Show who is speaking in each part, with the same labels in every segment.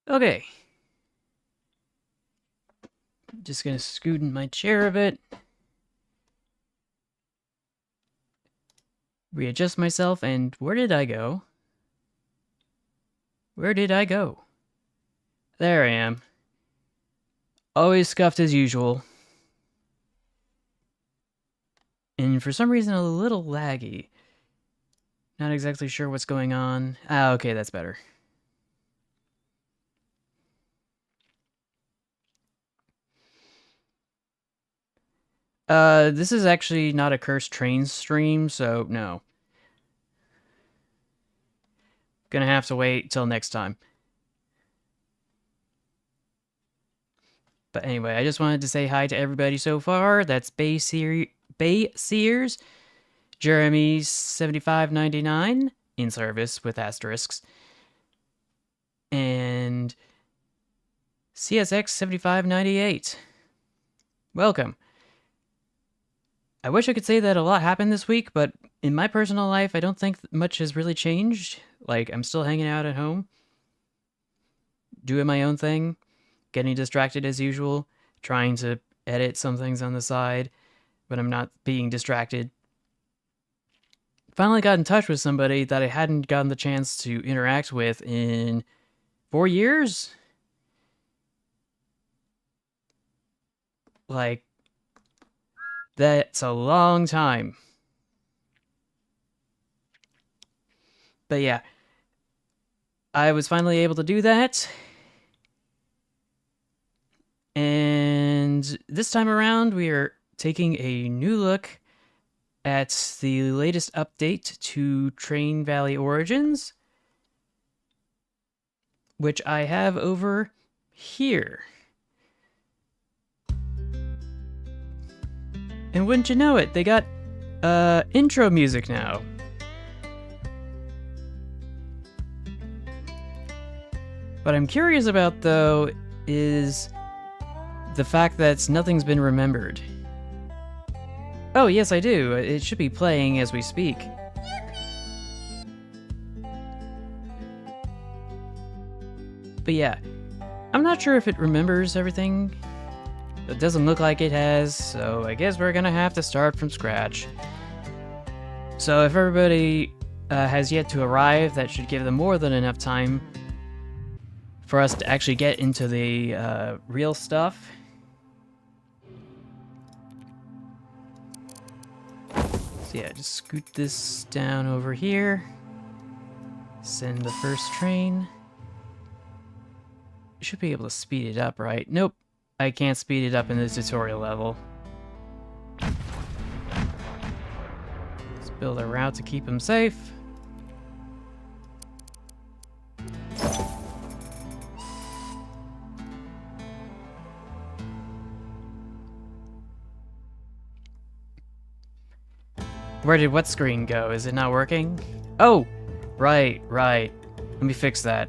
Speaker 1: Okay. Just gonna scoot in my chair a bit. Readjust myself, and where did I go? Where did I go? There I am. Always scuffed as usual. And for some reason a little laggy. Not exactly sure what's going on. Ah, okay, that's better. This is actually not a Cursed Train stream, so no. Gonna have to wait till next time. But anyway, I just wanted to say hi to everybody so far. That's Bay Sears, Jeremy 7599 in service with asterisks, and CSX 7598. Welcome. I wish I could say that a lot happened this week, but in my personal life, I don't think much has really changed. Like, I'm still hanging out at home, doing my own thing, getting distracted as usual, trying to edit some things on the side, but I'm not being distracted. Finally got in touch with somebody that I hadn't gotten the chance to interact with in 4 years? Like, that's a long time. But yeah, I was finally able to do that. And this time around, we are taking a new look at the latest update to Train Valley Origins, which I have over here. And wouldn't you know it, they got intro music now. What I'm curious about, though, is the fact that nothing's been remembered. Oh, yes, I do. It should be playing as we speak. But yeah, I'm not sure if it remembers everything. It doesn't look like it has, so I guess we're gonna have to start from scratch. So if everybody has yet to arrive, that should give them more than enough time for us to actually get into the real stuff. So yeah, just scoot this down over here. Send the first train. Should be able to speed it up, right? Nope, I can't speed it up in the tutorial level. Let's build a route to keep them safe. Where did what screen go? Is it not working? Oh, right. Let me fix that.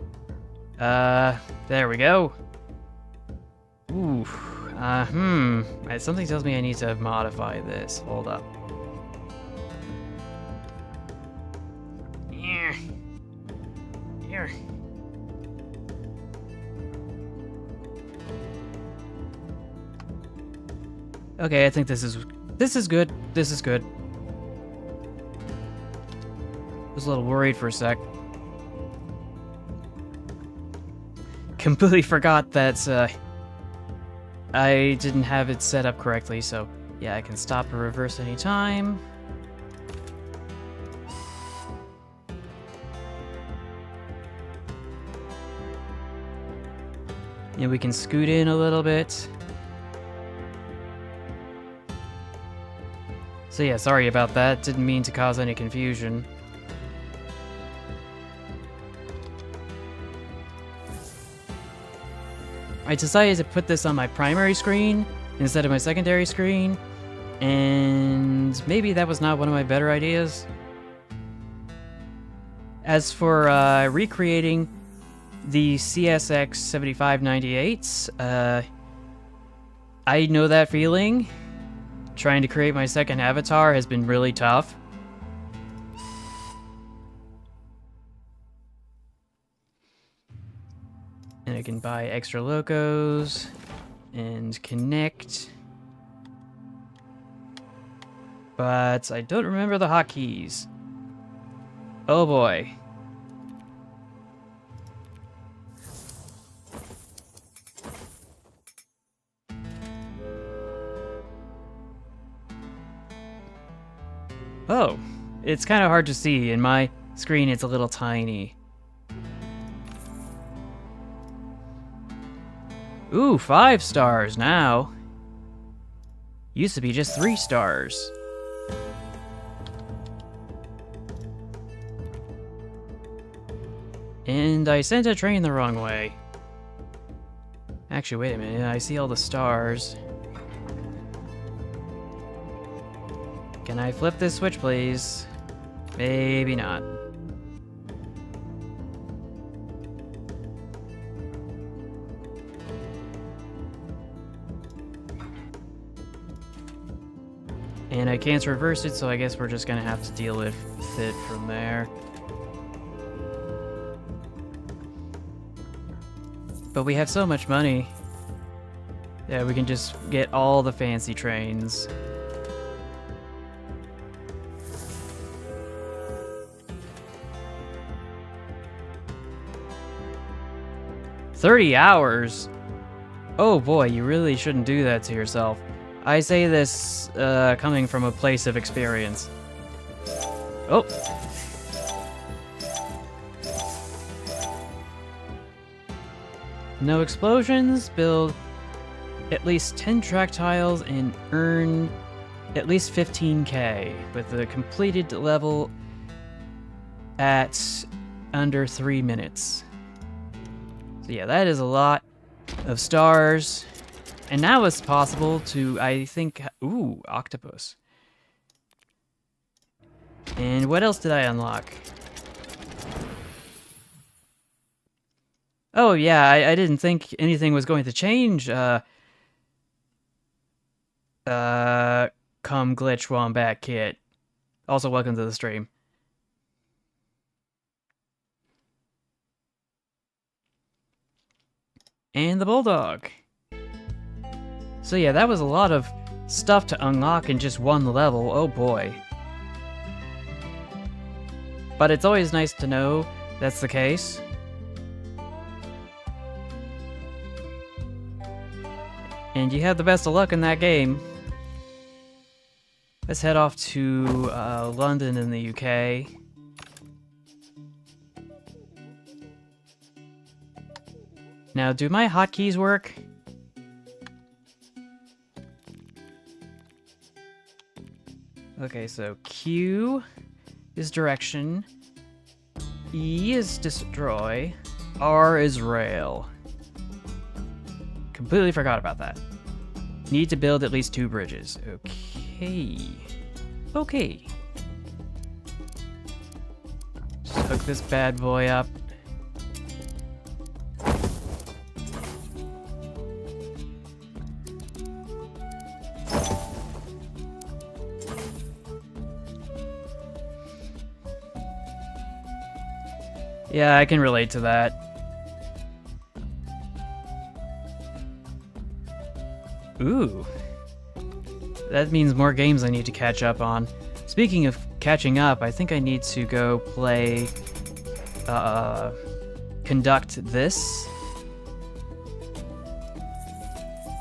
Speaker 1: There we go. Ooh, something tells me I need to modify this. Hold up. Here. Okay, I think this is good. This is good. Was a little worried for a sec. Completely forgot that I didn't have it set up correctly, so yeah, I can stop or reverse anytime. And we can scoot in a little bit. So yeah, sorry about that. Didn't mean to cause any confusion. I decided to put this on my primary screen instead of my secondary screen, and maybe that was not one of my better ideas. As for recreating the CSX 7598, I know that feeling. Trying to create my second avatar has been really tough. And I can buy extra locos and connect. But I don't remember the hotkeys. Oh boy. Oh, it's kind of hard to see. In my screen, it's a little tiny. Ooh, 5 stars now. Used to be just 3 stars. And I sent a train the wrong way. Actually, wait a minute. I see all the stars. Can I flip this switch, please? Maybe not. And I can't reverse it, so I guess we're just gonna have to deal with it from there. But we have so much money that we can just get all the fancy trains. $30 hours? Oh boy, you really shouldn't do that to yourself. I say this coming from a place of experience. Oh. No explosions, build at least 10 track tiles and earn at least 15k with the completed level at under 3 minutes. So yeah, that is a lot of stars. And now it's possible to, I think, ooh, octopus. And what else did I unlock? Oh yeah, I didn't think anything was going to change, come Glitch Wombat Kit. Also, welcome to the stream. And the Bulldog. So yeah, that was a lot of stuff to unlock in just one level, oh boy. But it's always nice to know that's the case. And you have the best of luck in that game. Let's head off to London in the UK. Now, do my hotkeys work? Okay, so Q is direction, E is destroy, R is rail. Completely forgot about that. Need to build at least 2 bridges. Okay. Okay. Just hook this bad boy up. Yeah, I can relate to that. Ooh. That means more games I need to catch up on. Speaking of catching up, I think I need to go play... conduct this.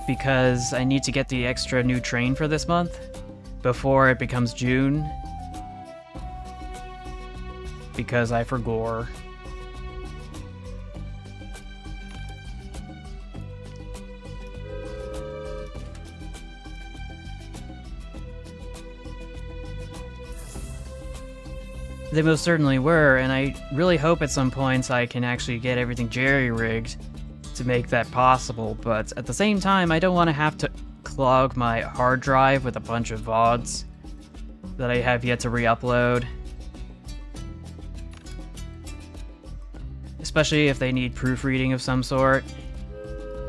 Speaker 1: Because I need to get the extra new train for this month before it becomes June. Because I forgot. They most certainly were, and I really hope at some points I can actually get everything jerry-rigged to make that possible, but at the same time, I don't want to have to clog my hard drive with a bunch of VODs that I have yet to re-upload. Especially if they need proofreading of some sort,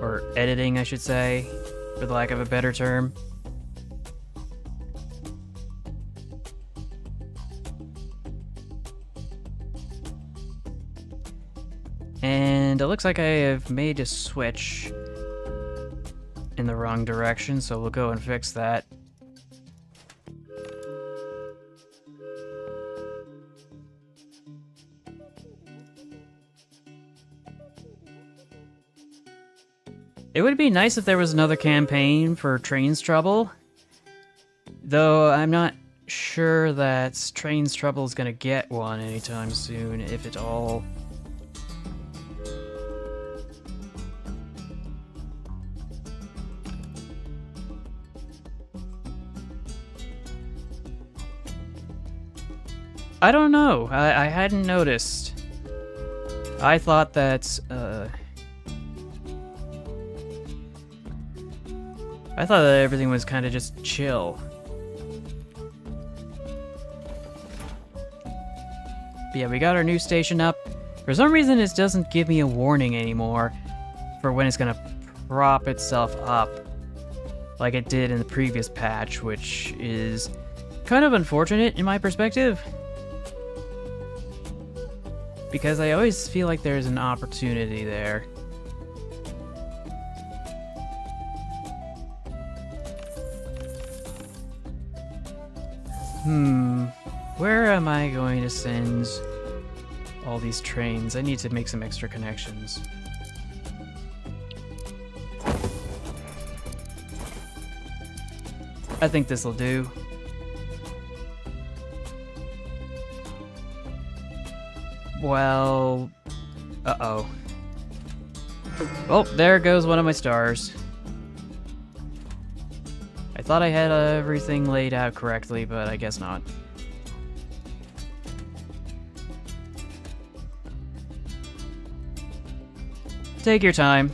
Speaker 1: or editing, I should say, for the lack of a better term. And it looks like I have made a switch in the wrong direction, so we'll go and fix that. It would be nice if there was another campaign for Train's Trouble, though I'm not sure that Train's Trouble is gonna get one anytime soon, if at all. I don't know. I hadn't noticed. I thought that, I thought that everything was kind of just chill. But yeah, we got our new station up. For some reason, it doesn't give me a warning anymore for when it's gonna prop itself up like it did in the previous patch, which is kind of unfortunate in my perspective. Because I always feel like there's an opportunity there. Where am I going to send all these trains? I need to make some extra connections. I think this'll do. Well... uh-oh. Oh, there goes one of my stars. I thought I had everything laid out correctly, but I guess not. Take your time.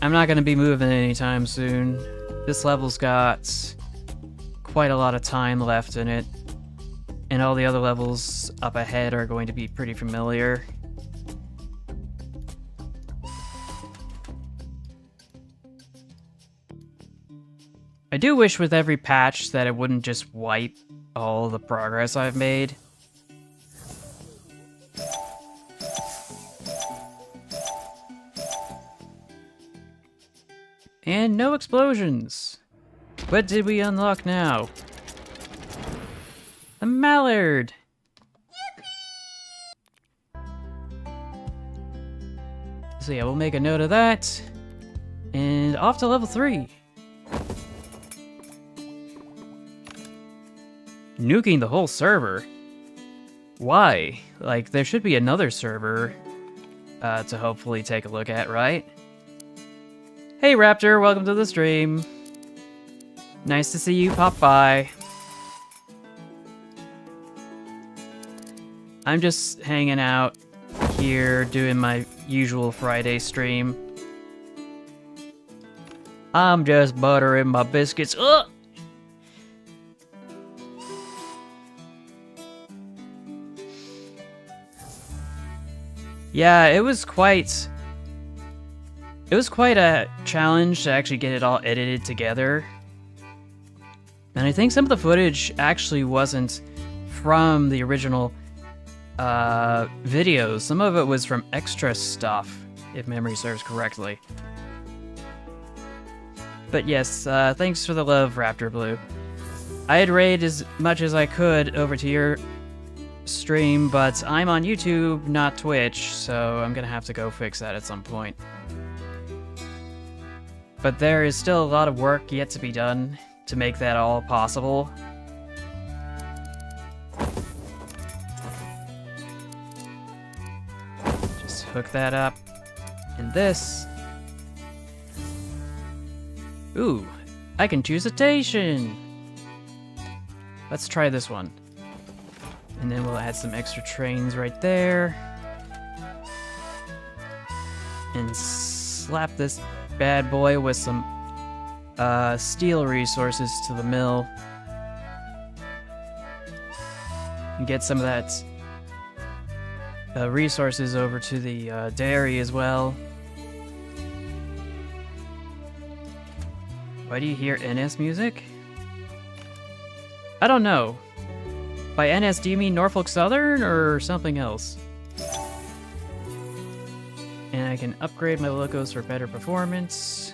Speaker 1: I'm not gonna be moving anytime soon. This level's got quite a lot of time left in it. And all the other levels up ahead are going to be pretty familiar. I do wish with every patch that it wouldn't just wipe all the progress I've made. And no explosions! What did we unlock now? A mallard! So yeah, we'll make a note of that. And off to level 3. Nuking the whole server? Why? Like, there should be another server to hopefully take a look at, right? Hey Raptor, welcome to the stream. Nice to see you pop by. I'm just hanging out here doing my usual Friday stream. I'm just buttering my biscuits. Ugh! Yeah, it was quite a challenge to actually get it all edited together. And I think some of the footage actually wasn't from the original videos. Some of it was from extra stuff, if memory serves correctly. But yes, thanks for the love, Raptor Blue. I had raid as much as I could over to your stream, but I'm on YouTube, not Twitch, so I'm gonna have to go fix that at some point. But there is still a lot of work yet to be done to make that all possible. Just hook that up. And this. Ooh, I can choose a station. Let's try this one. And then we'll add some extra trains right there. And slap this bad boy with some steel resources to the mill. And get some of that resources over to the dairy as well. Why do you hear NS music? I don't know. By NS, do you mean Norfolk Southern or something else? And I can upgrade my locos for better performance.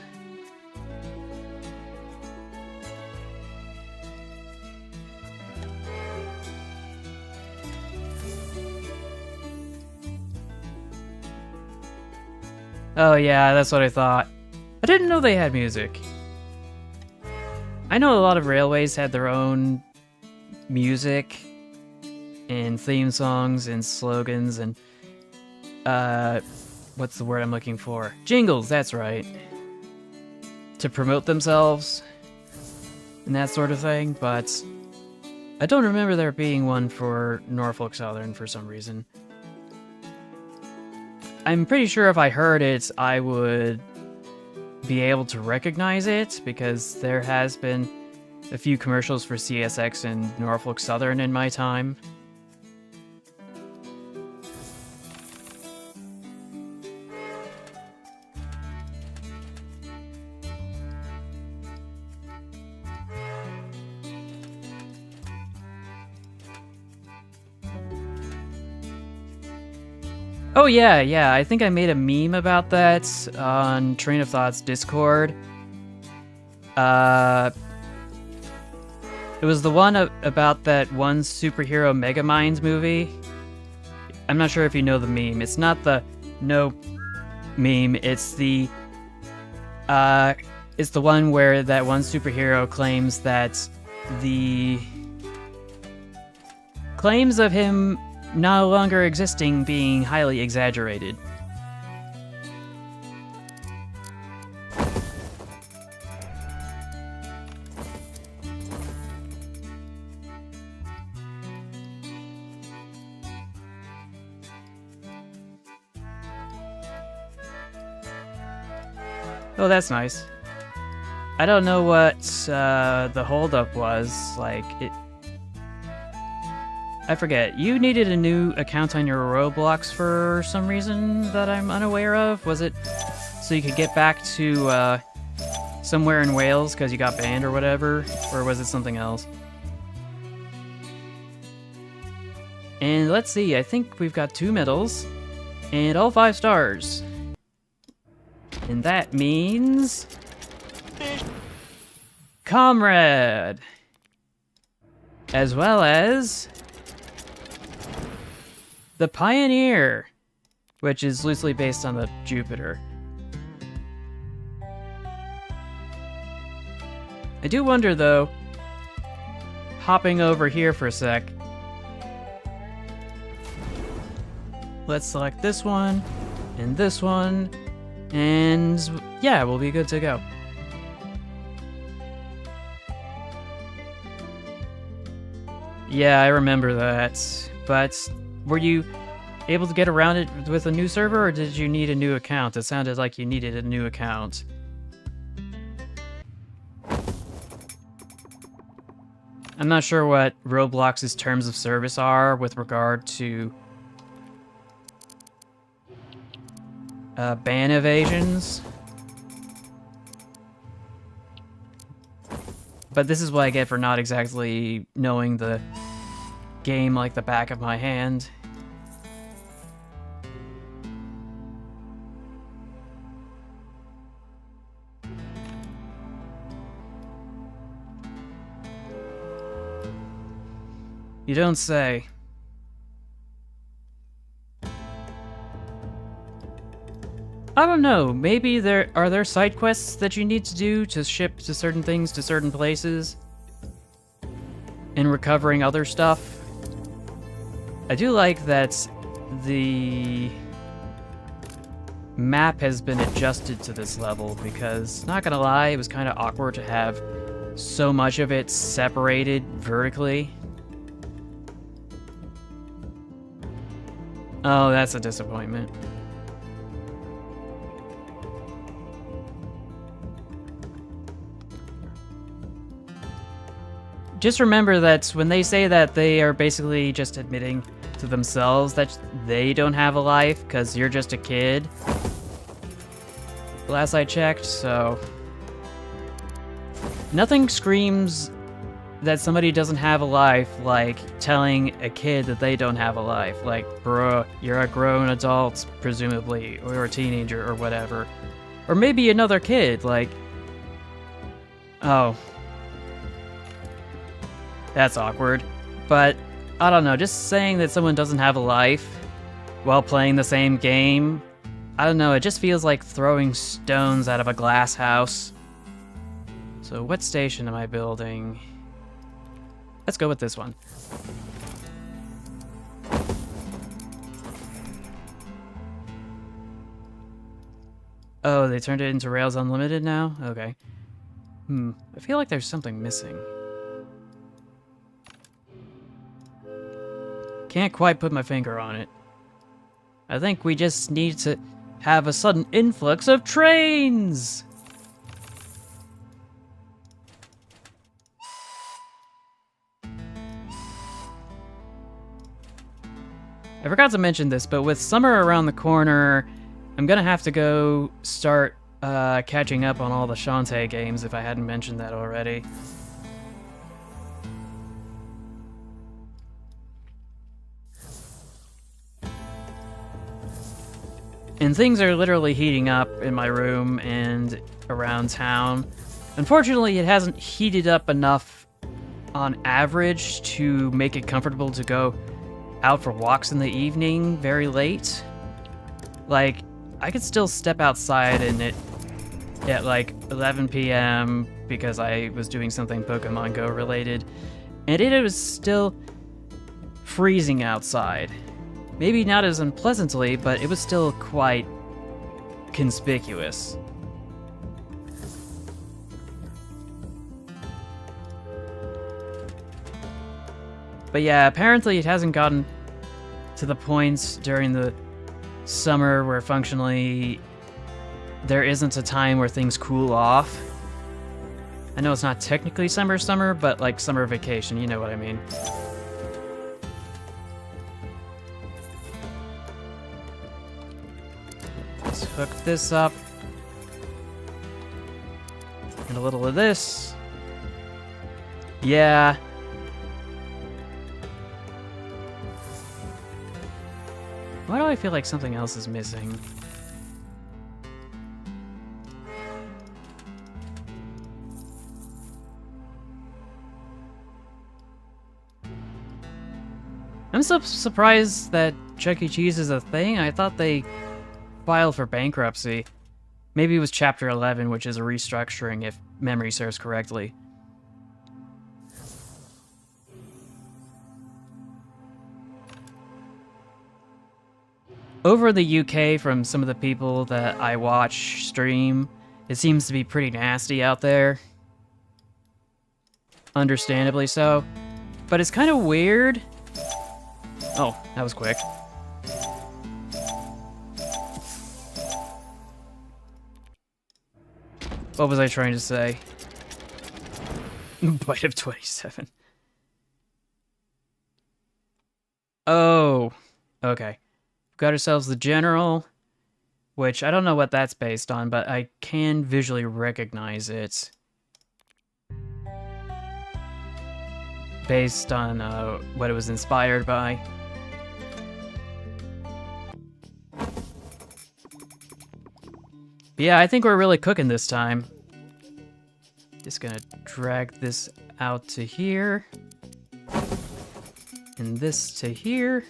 Speaker 1: Oh yeah, that's what I thought. I didn't know they had music. I know a lot of railways had their own music and theme songs and slogans and what's the word I'm looking for? Jingles, that's right. To promote themselves and that sort of thing, but I don't remember there being one for Norfolk Southern for some reason. I'm pretty sure if I heard it, I would be able to recognize it, because there has been a few commercials for CSX and Norfolk Southern in my time. Oh yeah, I think I made a meme about that on Train of Thought's Discord. It was the one about that one superhero Megamind movie. I'm not sure if you know the meme. It's not the no meme, it's the one where that one superhero claims that the claims of him no longer existing being highly exaggerated. Oh, that's nice. I don't know what the holdup was. Like, I forget. You needed a new account on your Roblox for some reason that I'm unaware of. Was it so you could get back to somewhere in Wales because you got banned or whatever? Or was it something else? And let's see, I think we've got 2 medals and all 5 stars. And that means Comrade, as well as the Pioneer, which is loosely based on the Jupiter. I do wonder, though, hopping over here for a sec. Let's select this one, and yeah, we'll be good to go. Yeah, I remember that, but were you able to get around it with a new server, or did you need a new account? It sounded like you needed a new account. I'm not sure what Roblox's terms of service are with regard to ban evasions. But this is what I get for not exactly knowing the game like the back of my hand. You don't say. I don't know, maybe are there side quests that you need to do to ship to certain things to certain places? And recovering other stuff? I do like that the map has been adjusted to this level, because, not gonna lie, it was kind of awkward to have so much of it separated vertically. Oh, that's a disappointment. Just remember that when they say that, they are basically just admitting to themselves that they don't have a life because you're just a kid. Last I checked, so... Nothing screams that somebody doesn't have a life, like telling a kid that they don't have a life. Like, bruh, you're a grown adult, presumably, or a teenager or whatever. Or maybe another kid, like... Oh. That's awkward. But, I don't know, just saying that someone doesn't have a life while playing the same game, I don't know, it just feels like throwing stones out of a glass house. So what station am I building? Let's go with this one. Oh, they turned it into Rails Unlimited now? Okay. I feel like there's something missing. Can't quite put my finger on it. I think we just need to have a sudden influx of trains! I forgot to mention this, but with summer around the corner, I'm gonna have to go start catching up on all the Shantae games if I hadn't mentioned that already. And things are literally heating up in my room and around town. Unfortunately, it hasn't heated up enough on average to make it comfortable to go out for walks in the evening very late. Like, I could still step outside and it at like 11 p.m. because I was doing something Pokemon Go related, and it was still freezing outside. Maybe not as unpleasantly, but it was still quite conspicuous. But yeah, apparently it hasn't gotten to the points during the summer where functionally there isn't a time where things cool off. I know it's not technically summer, but like summer vacation, you know what I mean. Let's hook this up. And a little of this. Yeah. Why do I feel like something else is missing? I'm so surprised that Chuck E. Cheese is a thing. I thought they filed for bankruptcy. Maybe it was Chapter 11, which is a restructuring, if memory serves correctly. Over in the UK, from some of the people that I watch stream, it seems to be pretty nasty out there. Understandably so. But it's kind of weird. Oh, that was quick. What was I trying to say? Bite of 27. Oh, okay. Got ourselves the General, which I don't know what that's based on, but I can visually recognize it. Based on what it was inspired by. But yeah, I think we're really cooking this time. Just gonna drag this out to here. And this to here.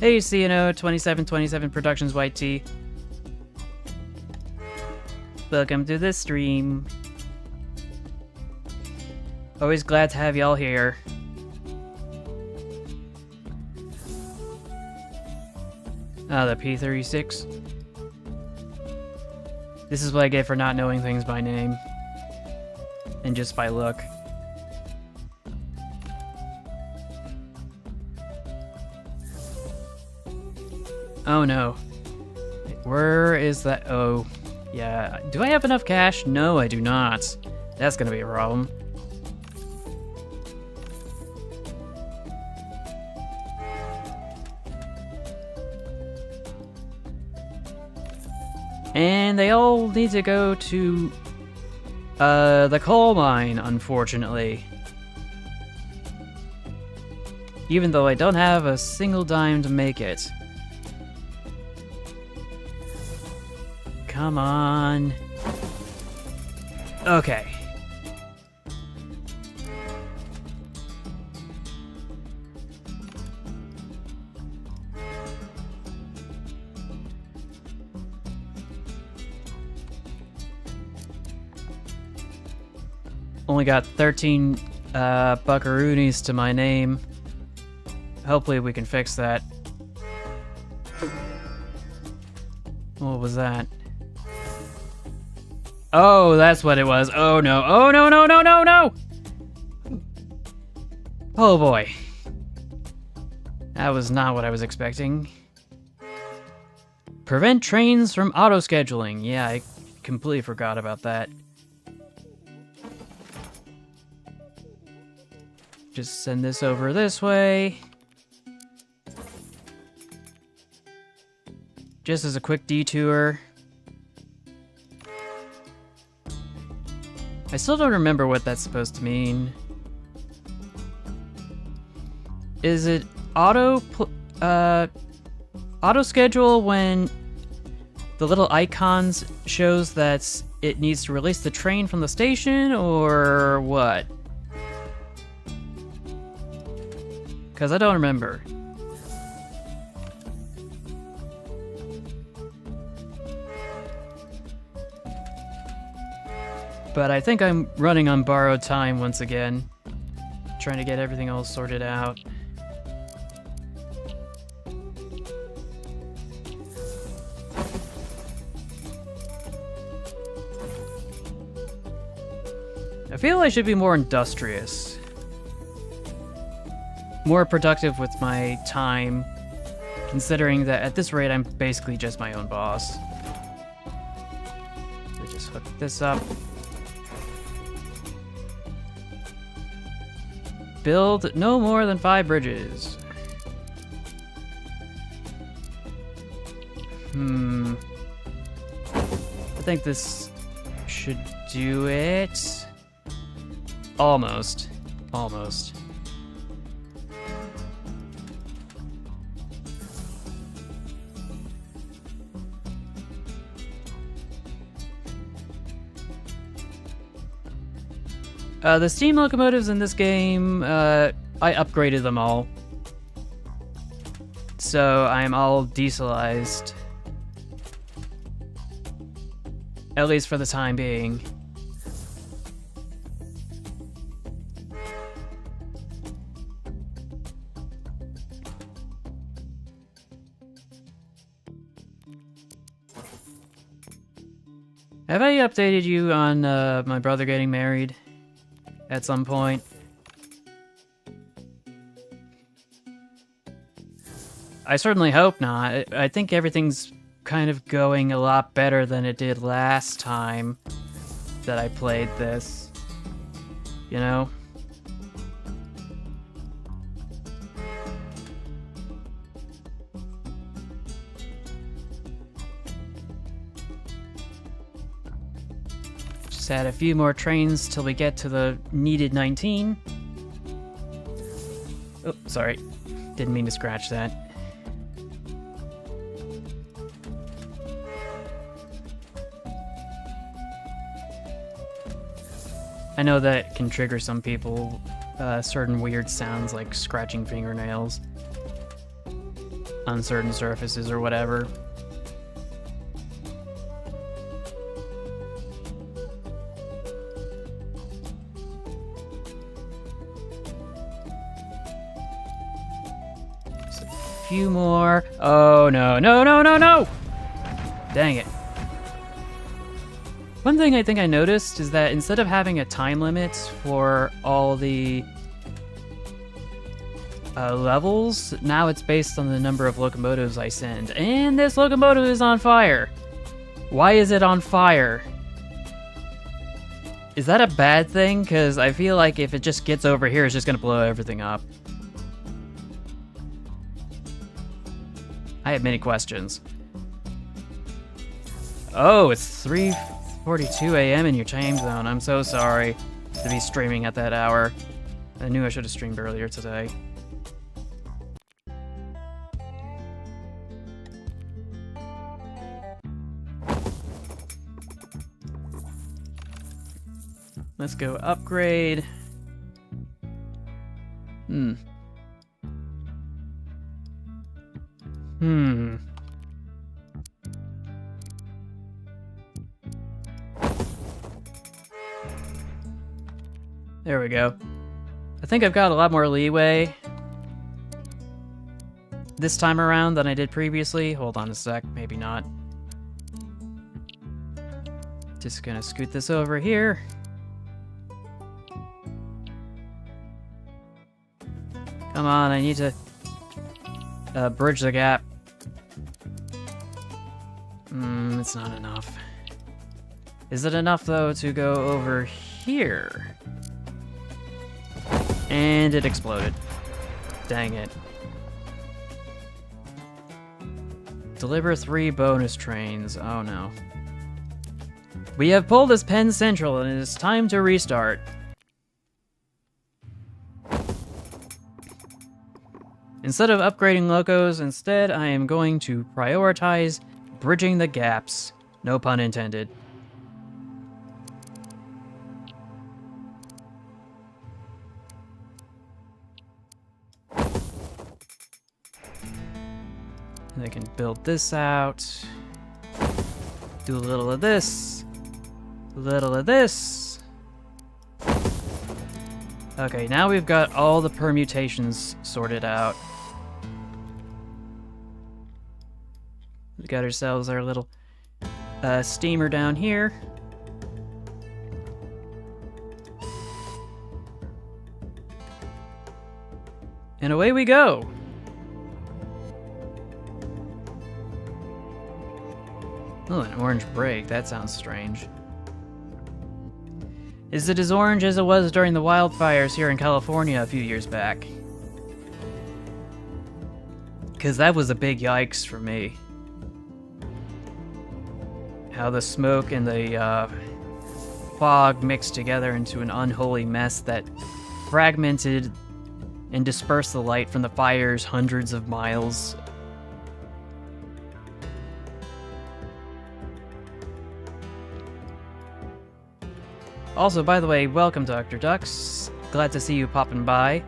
Speaker 1: Hey, CNO 2727 Productions White Tea. Welcome to the stream. Always glad to have y'all here. Ah, the P36. This is what I get for not knowing things by name. And just by look. Oh no. Where is that? Oh, yeah. Do I have enough cash? No, I do not. That's gonna be a problem. And they all need to go to the coal mine, unfortunately. Even though I don't have a single dime to make it. Come on. Okay. Only got 13 buckaroonies to my name. Hopefully we can fix that. What was that? Oh, that's what it was. Oh no. Oh no, no, no, no, no! Oh boy. That was not what I was expecting. Prevent trains from auto-scheduling. Yeah, I completely forgot about that. Just send this over this way. Just as a quick detour. I still don't remember what that's supposed to mean. Is it auto schedule when the little icons shows that it needs to release the train from the station, or what? Because I don't remember. But I think I'm running on borrowed time once again. Trying to get everything all sorted out. I feel I should be more industrious. More productive with my time, considering that at this rate I'm basically just my own boss. So just hook this up. Build no more than 5 bridges. I think this should do it. Almost. Almost. The steam locomotives in this game, I upgraded them all. So I'm all dieselized. At least for the time being. Have I updated you on my brother getting married? At some point. I certainly hope not. I think everything's kind of going a lot better than it did last time that I played this. You know? Just add a few more trains till we get to the needed 19. Oh, sorry. Didn't mean to scratch that. I know that can trigger some people, certain weird sounds like scratching fingernails on certain surfaces or whatever. Few more. Oh no, no, no, no, no! Dang it. One thing I think I noticed is that instead of having a time limit for all the levels, now it's based on the number of locomotives I send. And this locomotive is on fire. Why is it on fire? Is that a bad thing? Because I feel like if it just gets over here, it's just going to blow everything up. I have many questions. Oh, it's 3:42 a.m. in your time zone. I'm so sorry to be streaming at that hour. I knew I should have streamed earlier today. Let's go upgrade. There we go. I think I've got a lot more leeway this time around than I did previously. Hold on a sec, maybe not. Just gonna scoot this over here. Come on, I need to bridge the gap. It's not enough. Is it enough, though, to go over here? And it exploded. Dang it. Deliver 3 bonus trains. Oh no. We have pulled as Penn Central and it is time to restart. Instead of upgrading locos, instead I am going to prioritize bridging the gaps. No pun intended. And I can build this out. Do a little of this. A little of this. Okay, now we've got all the permutations sorted out. We got ourselves our little steamer down here. And away we go. Oh, an orange break. That sounds strange. Is it as orange as it was during the wildfires here in California a few years back? Because that was a big yikes for me. How the smoke and the fog mixed together into an unholy mess that fragmented and dispersed the light from the fires hundreds of miles. Also, by the way, welcome Dr. Ducks. Glad to see you popping by.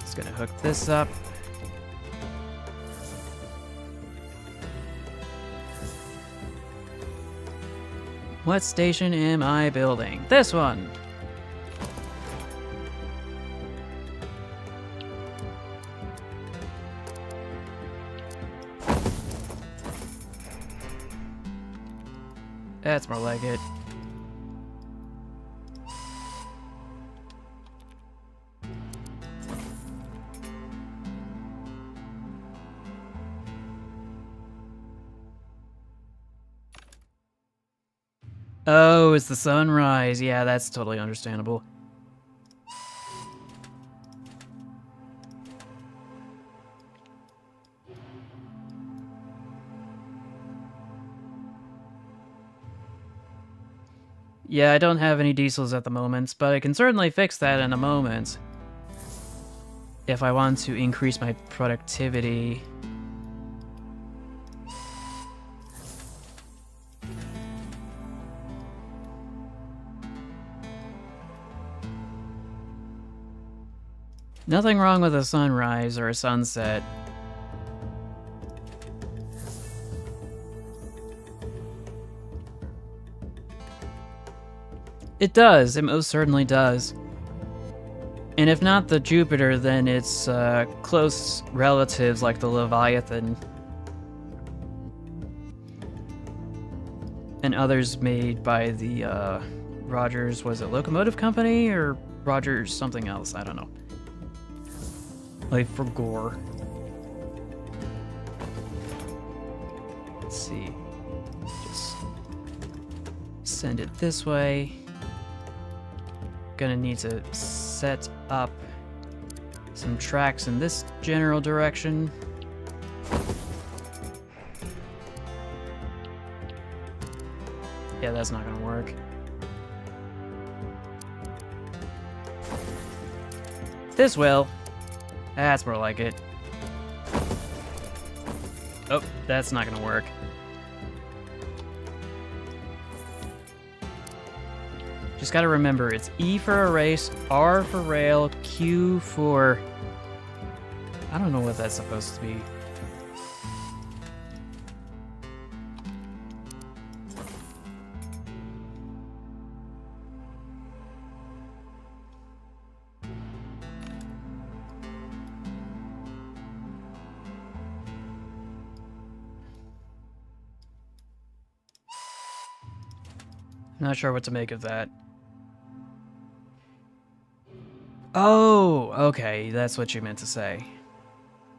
Speaker 1: Just gonna hook this up. What station am I building? This one! That's more like it. Oh, it's the sunrise. Yeah, that's totally understandable. Yeah, I don't have any diesels at the moment, but I can certainly fix that in a moment. If I want to increase my productivity. Nothing wrong with a sunrise or a sunset. It does, it most certainly does. And if not the Jupiter, then it's close relatives like the Leviathan. And others made by the Rogers, was it Locomotive Company or Rogers something else? I don't know. Like for gore. Let's see. Just send it this way. Gonna need to set up some tracks in this general direction. Yeah, that's not gonna work. This will. That's more like it. Oh, that's not gonna work. Just gotta remember, it's E for erase, R for rail, Q for... I don't know what that's supposed to be. Not sure what to make of that. Oh, okay, that's what you meant to say.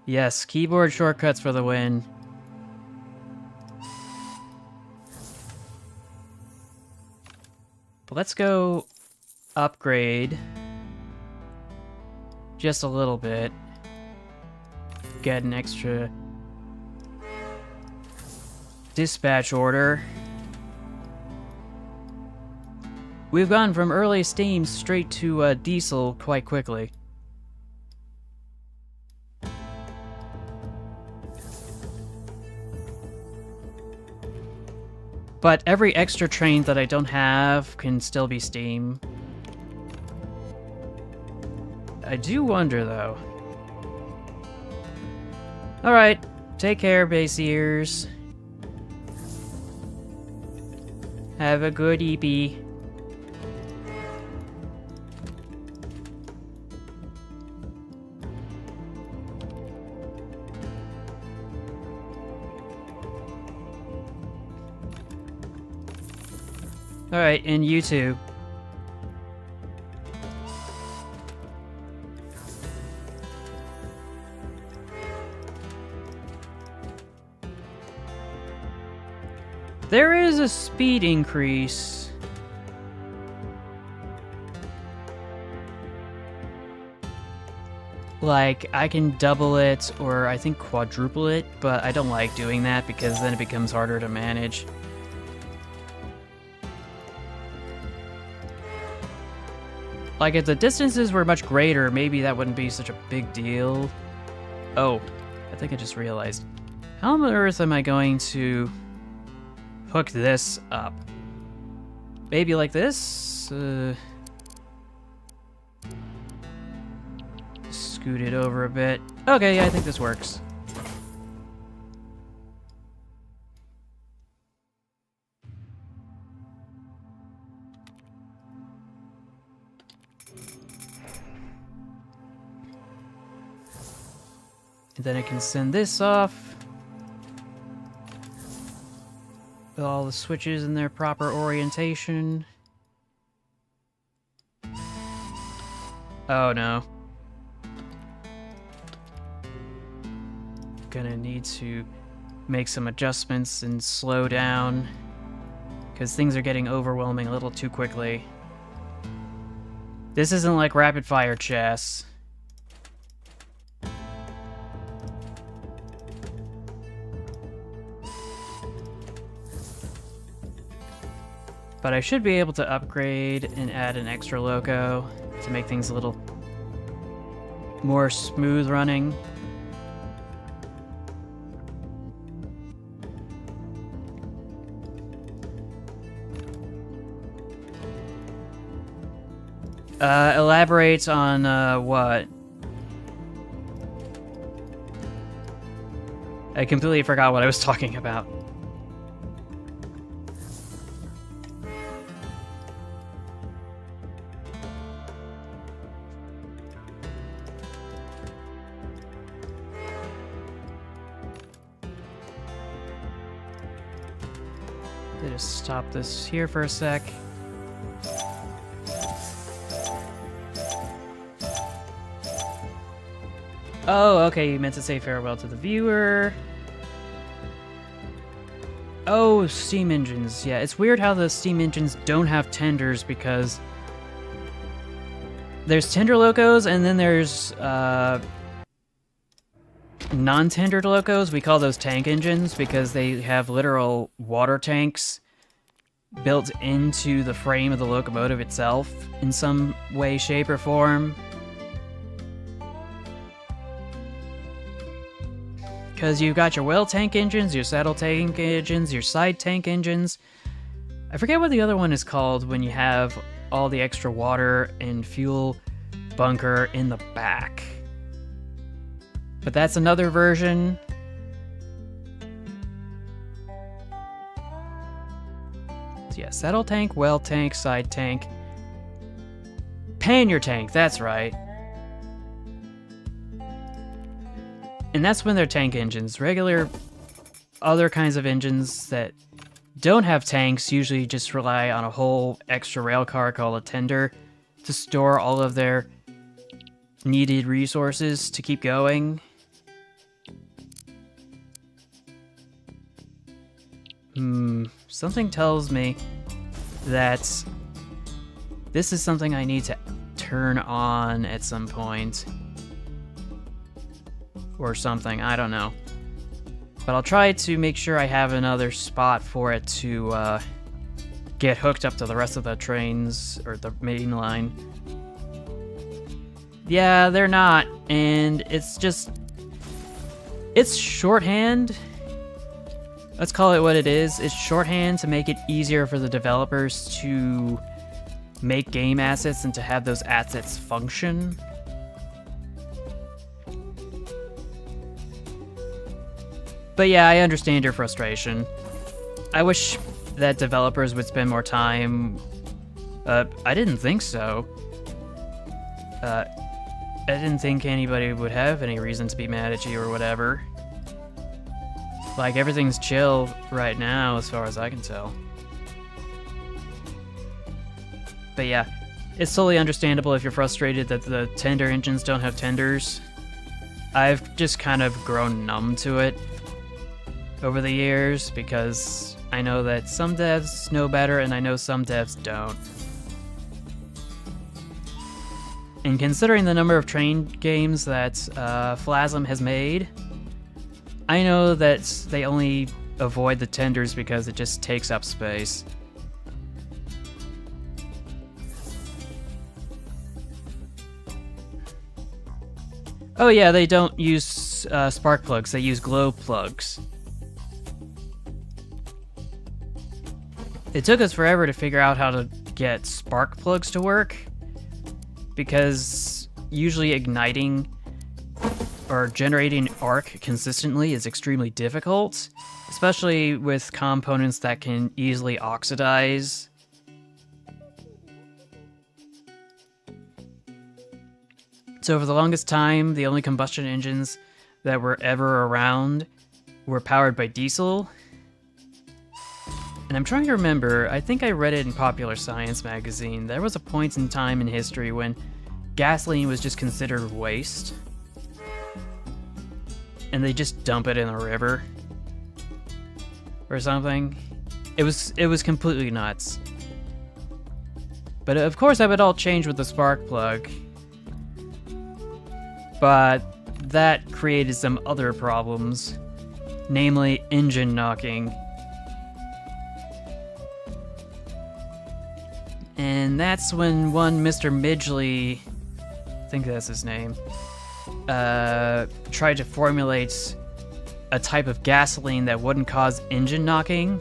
Speaker 1: Yes, keyboard shortcuts for the win. But let's go upgrade just a little bit. Get an extra dispatch order. We've gone from early steam straight to diesel quite quickly. But every extra train that I don't have can still be steam. I do wonder, though. Alright, take care, base ears. Have a good EP. Alright, and you too. There is a speed increase. Like, I can double it, or I think quadruple it, but I don't like doing that because then it becomes harder to manage. Like, if the distances were much greater, maybe that wouldn't be such a big deal. Oh, I think I just realized. How on earth am I going to hook this up? Maybe like this? Scoot it over a bit. Okay, yeah, I think this works. And then I can send this off. With all the switches in their proper orientation. Oh no. Gonna need to make some adjustments and slow down. Because things are getting overwhelming a little too quickly. This isn't like rapid fire chess. But I should be able to upgrade and add an extra loco to make things a little more smooth running. Elaborate on what? I completely forgot what I was talking about. Just stop this here for a sec. Oh, okay, you meant to say farewell to the viewer. Oh, steam engines. Yeah, it's weird how the steam engines don't have tenders because there's tender locos and then there's non-tendered locos. We call those tank engines because they have literal water tanks built into the frame of the locomotive itself in some way, shape, or form. Because you've got your well tank engines, your saddle tank engines, your side tank engines. I forget what the other one is called when you have all the extra water and fuel bunker in the back. But that's another version. So yeah, saddle tank, well tank, side tank. Pannier tank, that's right. And that's when they're tank engines. Regular other kinds of engines that don't have tanks usually just rely on a whole extra rail car called a tender to store all of their needed resources to keep going. Something tells me that this is something I need to turn on at some point. Or something, I don't know. But I'll try to make sure I have another spot for it to get hooked up to the rest of the trains, or the main line. Yeah, they're not, and it's shorthand. Let's call it what it is. It's shorthand to make it easier for the developers to make game assets and to have those assets function. But yeah, I understand your frustration. I wish that developers would spend more time. I didn't think so. I didn't think anybody would have any reason to be mad at you or whatever. Like, everything's chill right now, as far as I can tell. But yeah, it's totally understandable if you're frustrated that the tender engines don't have tenders. I've just kind of grown numb to it over the years, because I know that some devs know better and I know some devs don't. And considering the number of train games that Phlasm has made, I know that they only avoid the tenders because it just takes up space. Oh yeah, they don't use spark plugs, they use glow plugs. It took us forever to figure out how to get spark plugs to work, because usually igniting or generating arc consistently is extremely difficult, especially with components that can easily oxidize. So for the longest time, the only combustion engines that were ever around were powered by diesel. And I'm trying to remember, I think I read it in Popular Science magazine, there was a point in time in history when gasoline was just considered waste. And they just dump it in a river. Or something. It was completely nuts. But of course that would all change with the spark plug. But that created some other problems. Namely, engine knocking. And that's when one Mr. Midgley, I think that's his name, tried to formulate a type of gasoline that wouldn't cause engine knocking,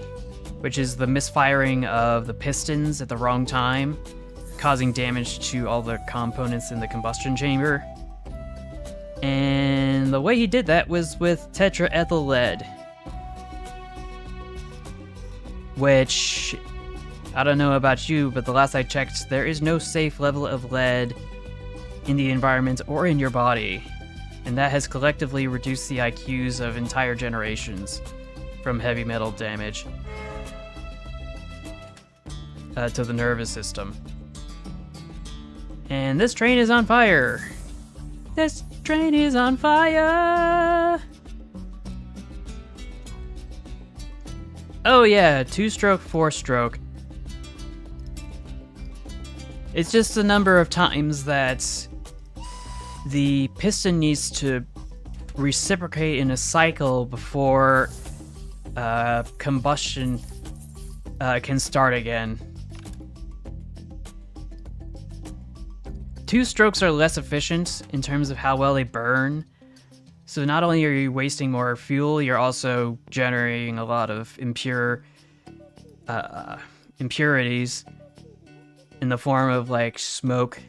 Speaker 1: which is the misfiring of the pistons at the wrong time, causing damage to all the components in the combustion chamber. And the way he did that was with tetraethyl lead, which, I don't know about you, but the last I checked, there is no safe level of lead in the environment or in your body, and that has collectively reduced the IQs of entire generations from heavy metal damage to the nervous system. And this train is on fire! This train is on fire! Oh yeah, 2-stroke, 4-stroke. It's just the number of times that the piston needs to reciprocate in a cycle before combustion can start again. 2 strokes are less efficient in terms of how well they burn. So not only are you wasting more fuel, you're also generating a lot of impurities in the form of like smoke.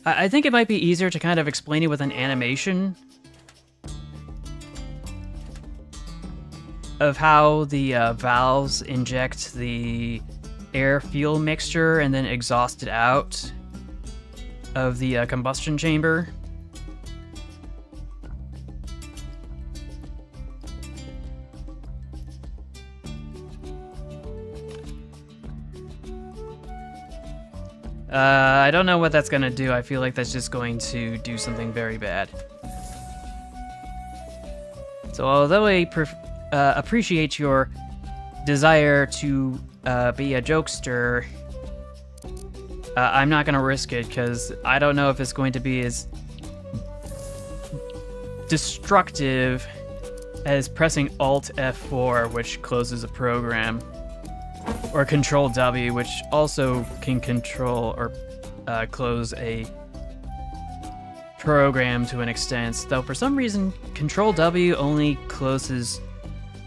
Speaker 1: I think it might be easier to kind of explain it with an animation of how the valves inject the air-fuel mixture and then exhaust it out of the combustion chamber. I don't know what that's gonna do. I feel like that's just going to do something very bad. So although I appreciate your desire to be a jokester, I'm not gonna risk it because I don't know if it's going to be as destructive as pressing Alt F4, which closes a program, or Control W, which also can control or close a program to an extent. Though for some reason, Control W only closes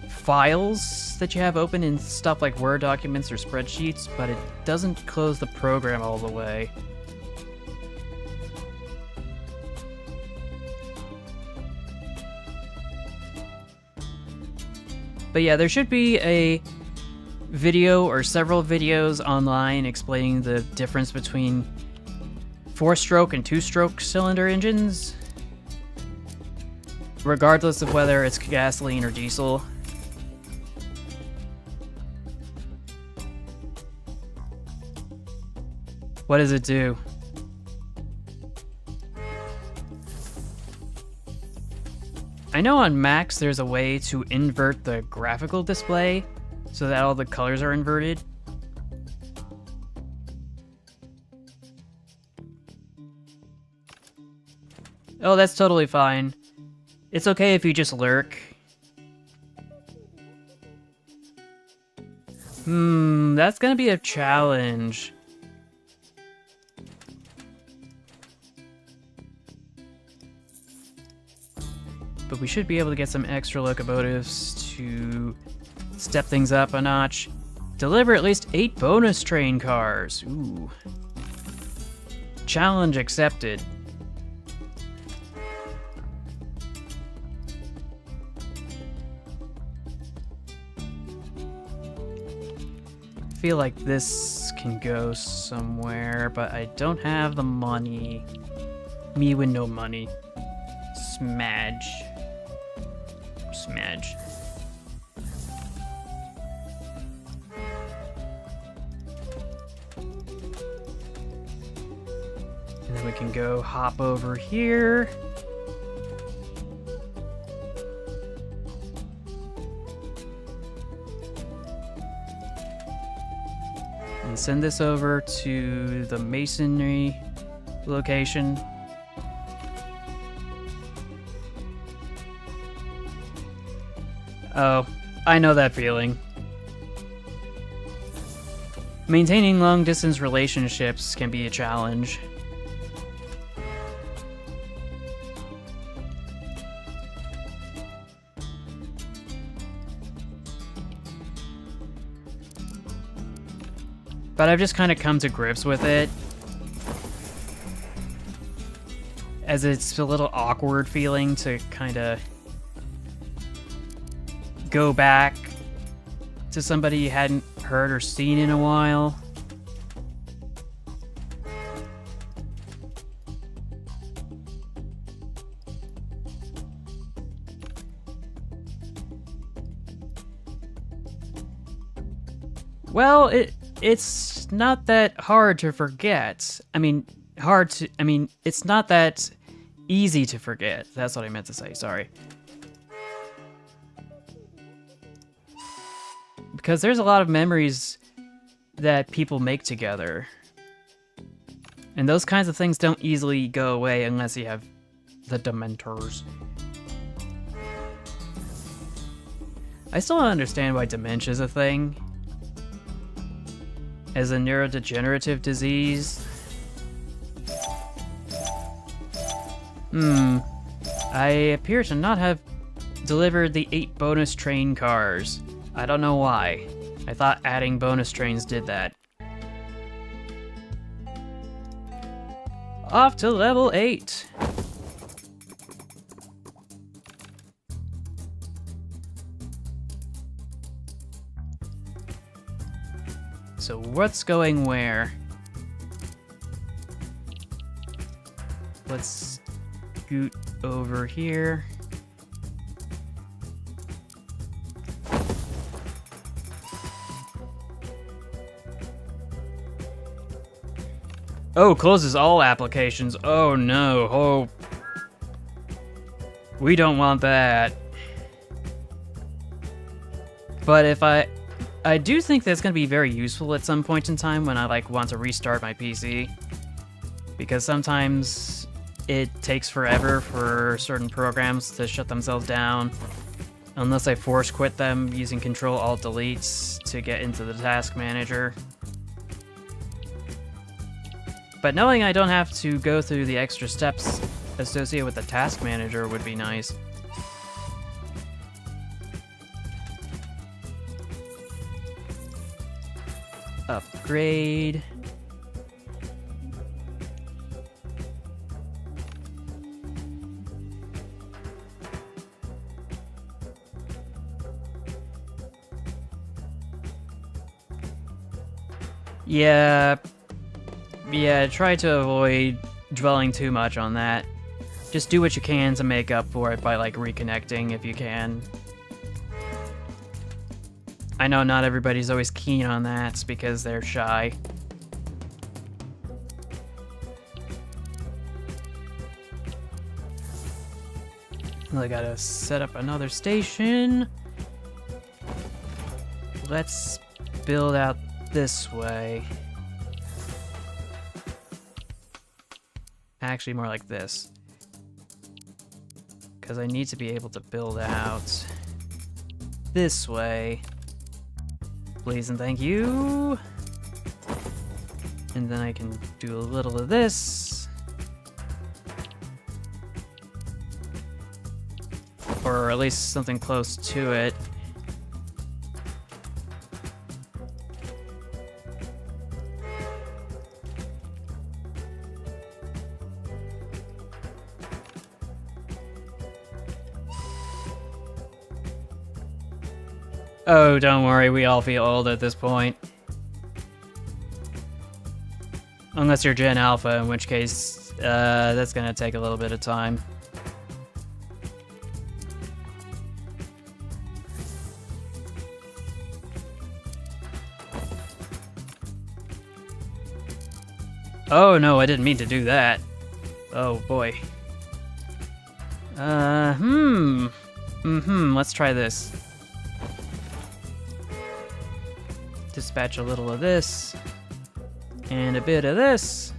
Speaker 1: files that you have open in stuff like Word documents or spreadsheets, but it doesn't close the program all the way. But yeah, there should be a video or several videos online explaining the difference between 4-stroke and 2-stroke cylinder engines, regardless of whether it's gasoline or diesel. What does it do? I know on Macs there's a way to invert the graphical display so that all the colors are inverted. Oh, that's totally fine. It's okay if you just lurk. That's gonna be a challenge. But we should be able to get some extra locomotives to step things up a notch. Deliver at least 8 bonus train cars. Ooh. Challenge accepted. I feel like this can go somewhere, but I don't have the money. Me with no money. Smudge. Smudge. And then we can go hop over here. And send this over to the masonry location. Oh, I know that feeling. Maintaining long-distance relationships can be a challenge. But I've just kind of come to grips with it, as it's a little awkward feeling to kind of go back to somebody you hadn't heard or seen in a while. Well, it's not that hard to forget. It's not that easy to forget. That's what I meant to say, sorry. Because there's a lot of memories that people make together. And those kinds of things don't easily go away unless you have the Dementors. I still don't understand why dementia's a thing. As a neurodegenerative disease. I appear to not have delivered the 8 bonus train cars. I don't know why. I thought adding bonus trains did that. Off to level 8. So what's going where? Let's scoot over here. Oh, closes all applications. Oh no. Oh. We don't want that. But if I do think that's going to be very useful at some point in time when I want to restart my PC. Because sometimes it takes forever for certain programs to shut themselves down. Unless I force quit them using Control-Alt-Deletes to get into the task manager. But knowing I don't have to go through the extra steps associated with the task manager would be nice. Upgrade. Yeah, try to avoid dwelling too much on that. Just do what you can to make up for it by, reconnecting if you can. I know not everybody's always keen on that because they're shy. I gotta set up another station. Let's build out this way. Actually, more like this. Because I need to be able to build out this way. Please and thank you. And then I can do a little of this. Or at least something close to it. Oh, don't worry, we all feel old at this point. Unless you're Gen Alpha, in which case, that's gonna take a little bit of time. Oh no, I didn't mean to do that. Oh boy. Let's try this. Dispatch a little of this. And a bit of this.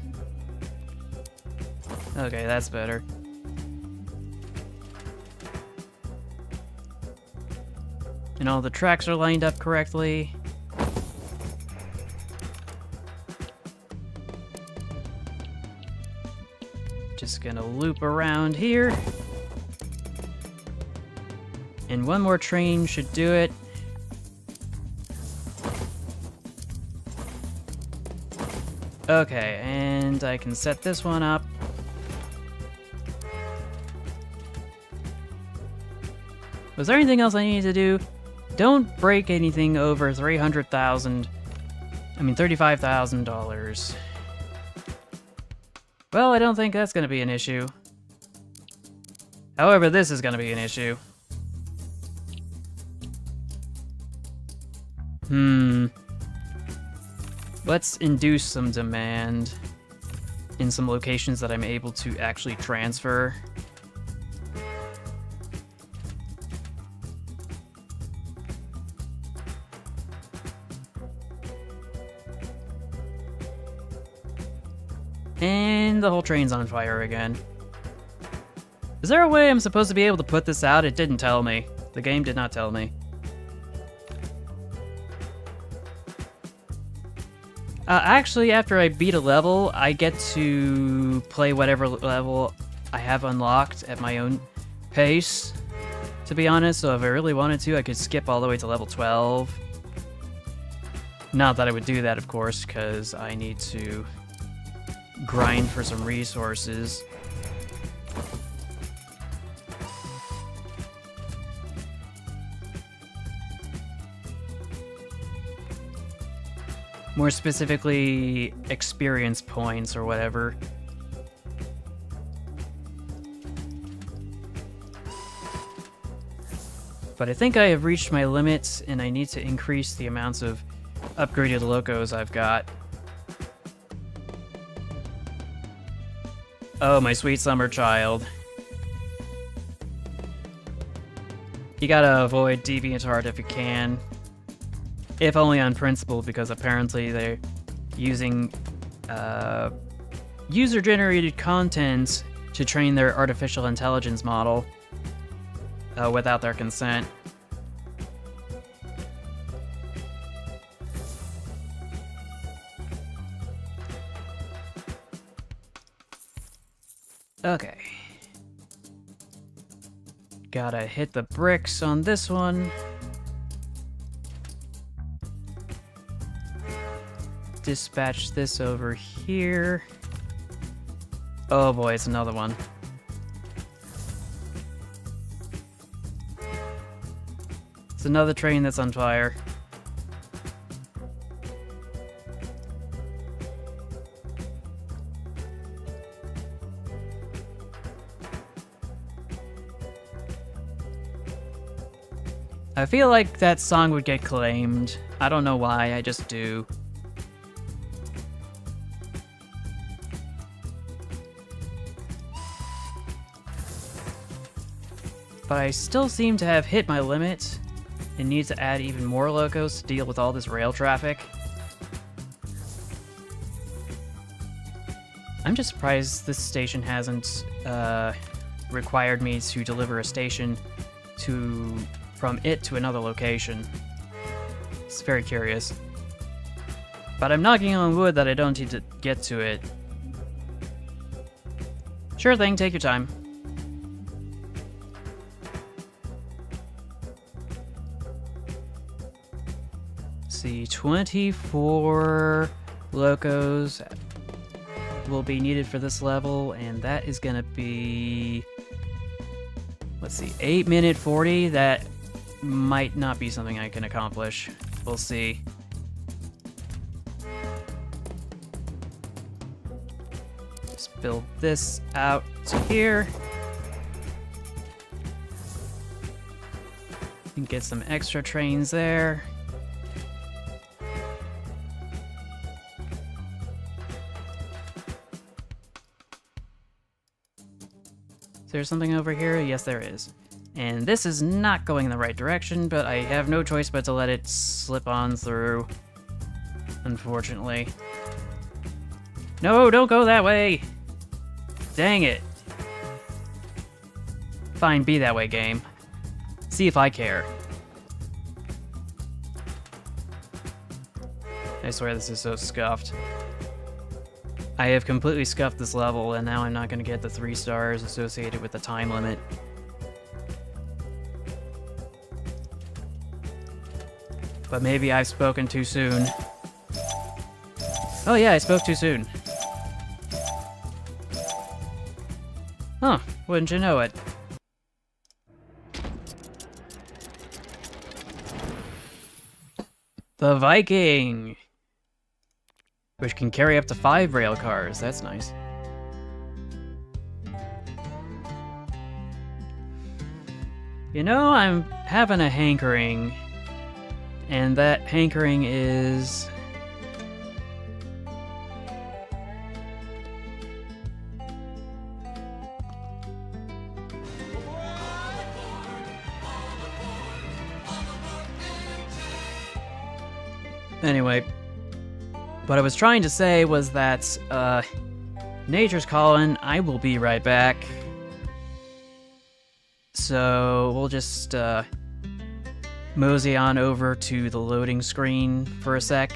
Speaker 1: Okay, that's better. And all the tracks are lined up correctly. Just gonna loop around here. And one more train should do it. Okay, and I can set this one up. Was there anything else I needed to do? Don't break anything over $35,000. Well, I don't think that's gonna be an issue. However, this is gonna be an issue. Let's induce some demand in some locations that I'm able to actually transfer. And the whole train's on fire again. Is there a way I'm supposed to be able to put this out? It didn't tell me. The game did not tell me. Actually, after I beat a level, I get to play whatever level I have unlocked at my own pace, to be honest. So if I really wanted to, I could skip all the way to level 12. Not that I would do that, of course, because I need to grind for some resources. More specifically, experience points or whatever. But I think I have reached my limits, and I need to increase the amounts of upgraded locos I've got. Oh, my sweet summer child. You gotta avoid DeviantArt if you can. If only on principle, because apparently they're using user-generated content to train their artificial intelligence model without their consent. Okay. Gotta hit the bricks on this one. Dispatch this over here. Oh boy, it's another one. It's another train that's on fire. I feel like that song would get claimed. I don't know why, I just do. But I still seem to have hit my limit and need to add even more locos to deal with all this rail traffic. I'm just surprised this station hasn't required me to deliver a station from it to another location. It's very curious. But I'm knocking on wood that I don't need to get to it. Sure thing, take your time. See, 24 locos will be needed for this level, and that is gonna be, let's see, 8 minute 40. That might not be something I can accomplish. We'll see. Just build this out to here. And get some extra trains there. There's something over here? Yes, there is. And this is not going in the right direction, but I have no choice but to let it slip on through. Unfortunately. No, don't go that way! Dang it. Fine, be that way, game. See if I care. I swear this is so scuffed. I have completely scuffed this level, and now I'm not going to get the 3 stars associated with the time limit. But maybe I've spoken too soon. Oh yeah, I spoke too soon. Huh, wouldn't you know it. The Viking! Which can carry up to 5 rail cars. That's nice. You know, I'm having a hankering. And that hankering is... Anyway, what I was trying to say was that, nature's calling, I will be right back. So, we'll just, mosey on over to the loading screen for a sec.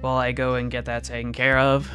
Speaker 1: while I go and get that taken care of.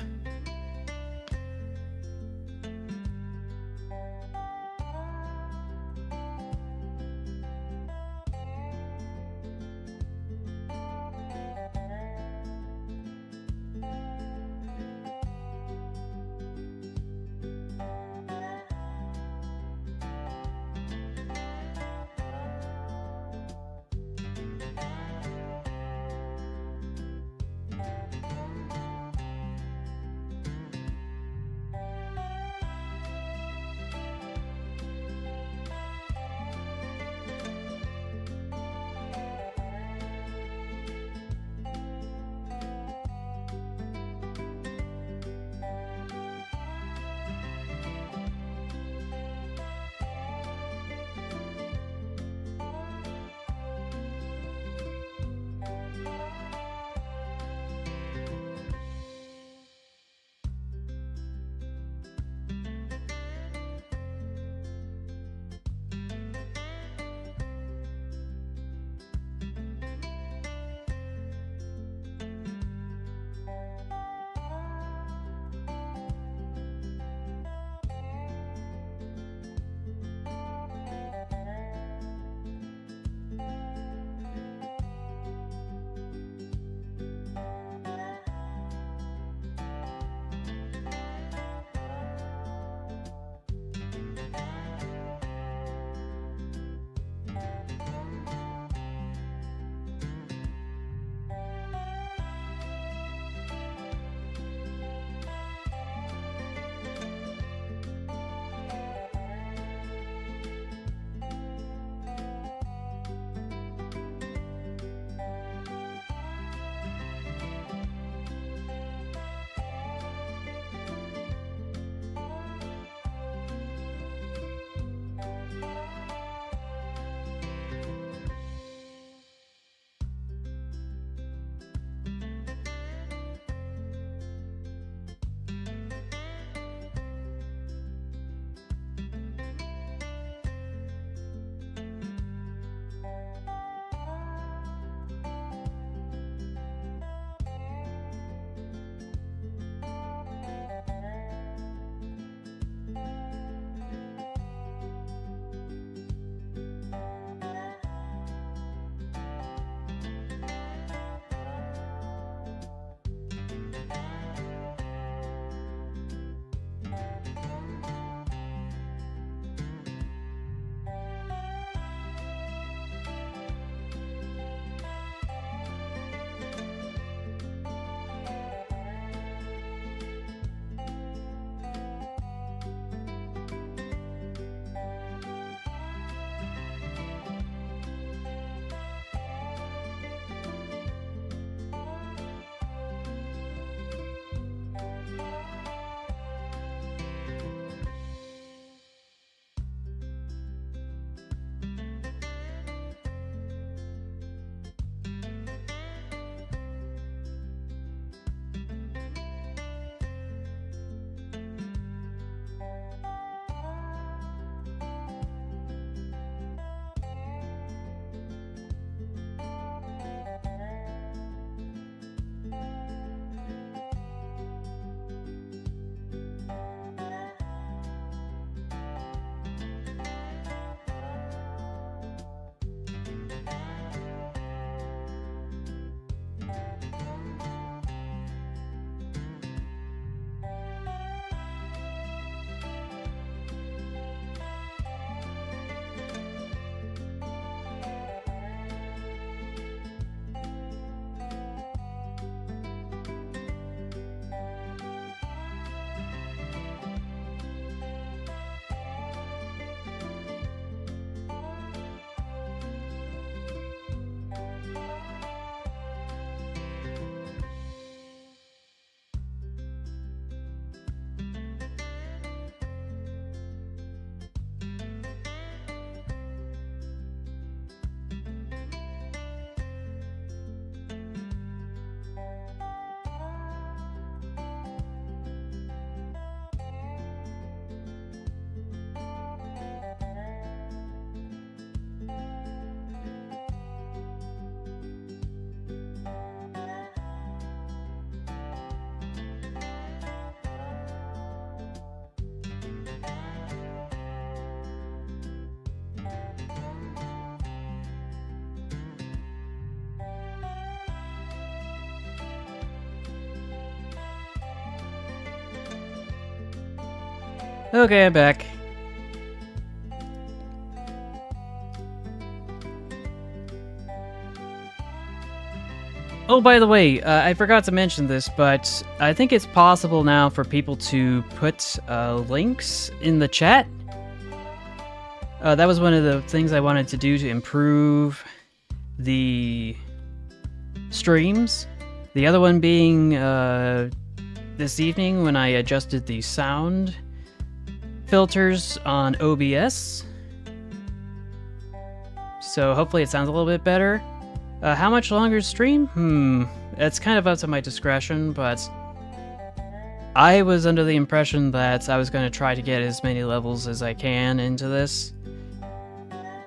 Speaker 1: Okay, I'm back. Oh, by the way, I forgot to mention this, but I think it's possible now for people to put links in the chat. That was one of the things I wanted to do to improve the streams. The other one being this evening when I adjusted the sound filters on OBS. So hopefully it sounds a little bit better. How much longer stream? It's kind of up to my discretion, but I was under the impression that I was going to try to get as many levels as I can into this.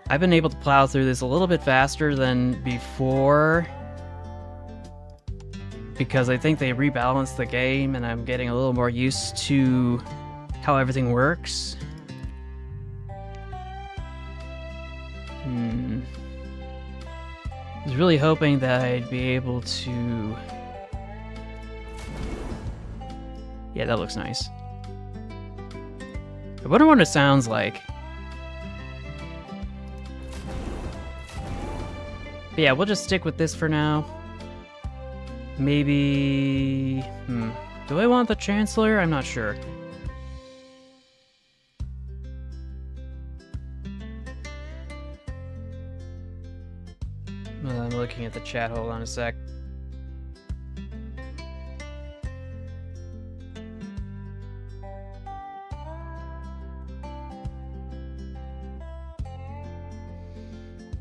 Speaker 1: I've been able to plow through this a little bit faster than before, because I think they rebalanced the game and I'm getting a little more used to how everything works. I was really hoping that I'd be able to... Yeah, that looks nice. I wonder what it sounds like. But yeah, we'll just stick with this for now. Maybe... Do I want the Chancellor? I'm not sure. Well, I'm looking at the chat. Hold on a sec.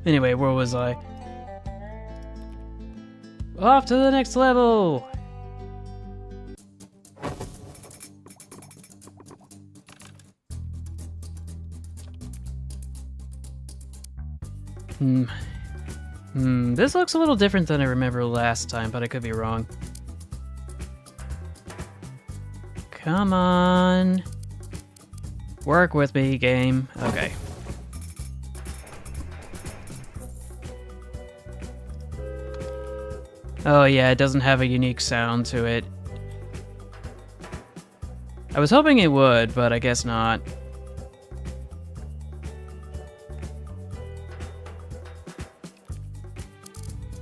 Speaker 1: Anyway, where was I? Off to the next level! This looks a little different than I remember last time, but I could be wrong. Come on. Work with me, game. Okay. Oh yeah, it doesn't have a unique sound to it. I was hoping it would, but I guess not.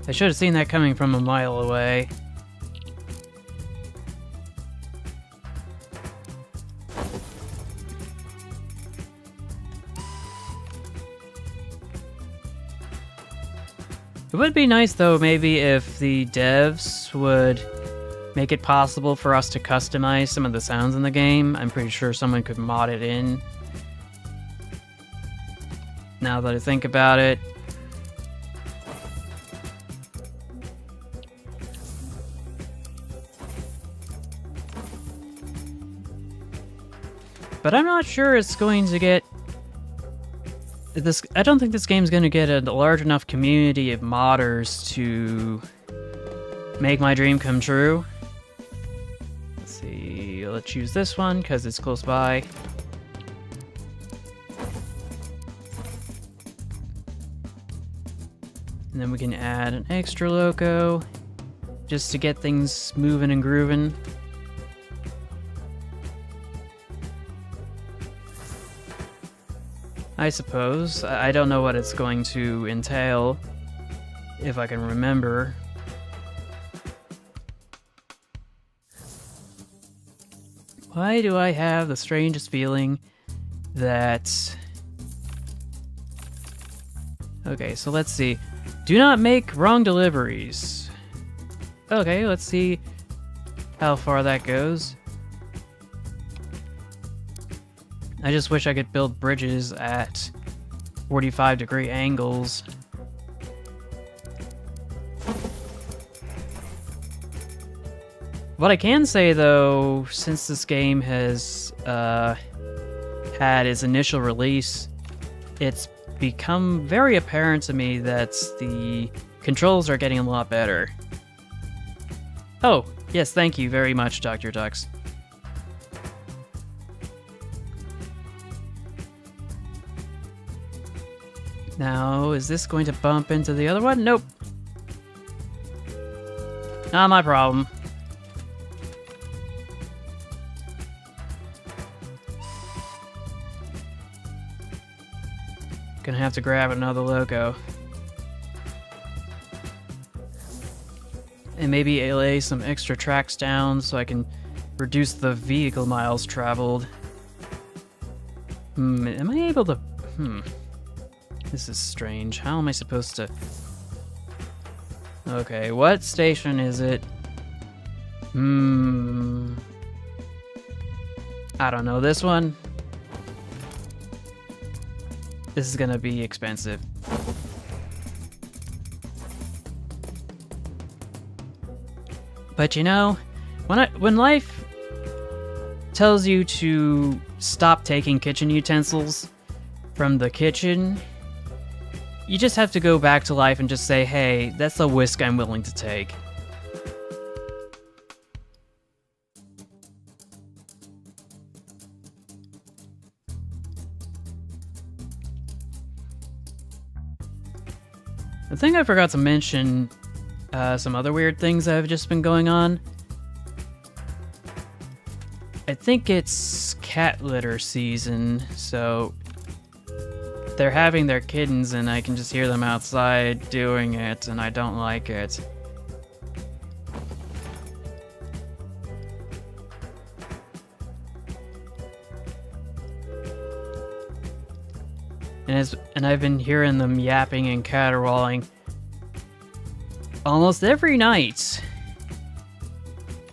Speaker 1: I should have seen that coming from a mile away. It would be nice, though, maybe if the devs would make it possible for us to customize some of the sounds in the game. I'm pretty sure someone could mod it in. Now that I think about it. But I'm not sure it's going to get... I don't think this game's going to get a large enough community of modders to make my dream come true. Let's see, let's use this one because it's close by. And then we can add an extra loco just to get things moving and grooving. I suppose. I don't know what it's going to entail, if I can remember. Why do I have the strangest feeling that... Okay, so let's see. Do not make wrong deliveries. Okay, let's see how far that goes. I just wish I could build bridges at 45-degree angles. What I can say, though, since this game has had its initial release, it's become very apparent to me that the controls are getting a lot better. Oh, yes, thank you very much, Dr. Tux. Now, is this going to bump into the other one? Nope. Not my problem. Gonna have to grab another loco. And maybe lay some extra tracks down so I can reduce the vehicle miles traveled. Am I able to... This is strange. How am I supposed to... Okay, what station is it? I don't know. This one? This is gonna be expensive. But you know, when life tells you to stop taking kitchen utensils from the kitchen, you just have to go back to life and just say, hey, that's a risk I'm willing to take. The thing I forgot to mention, some other weird things that have just been going on. I think it's cat litter season, so they're having their kittens and I can just hear them outside doing it, and I don't like it. And I've been hearing them yapping and caterwauling almost every night.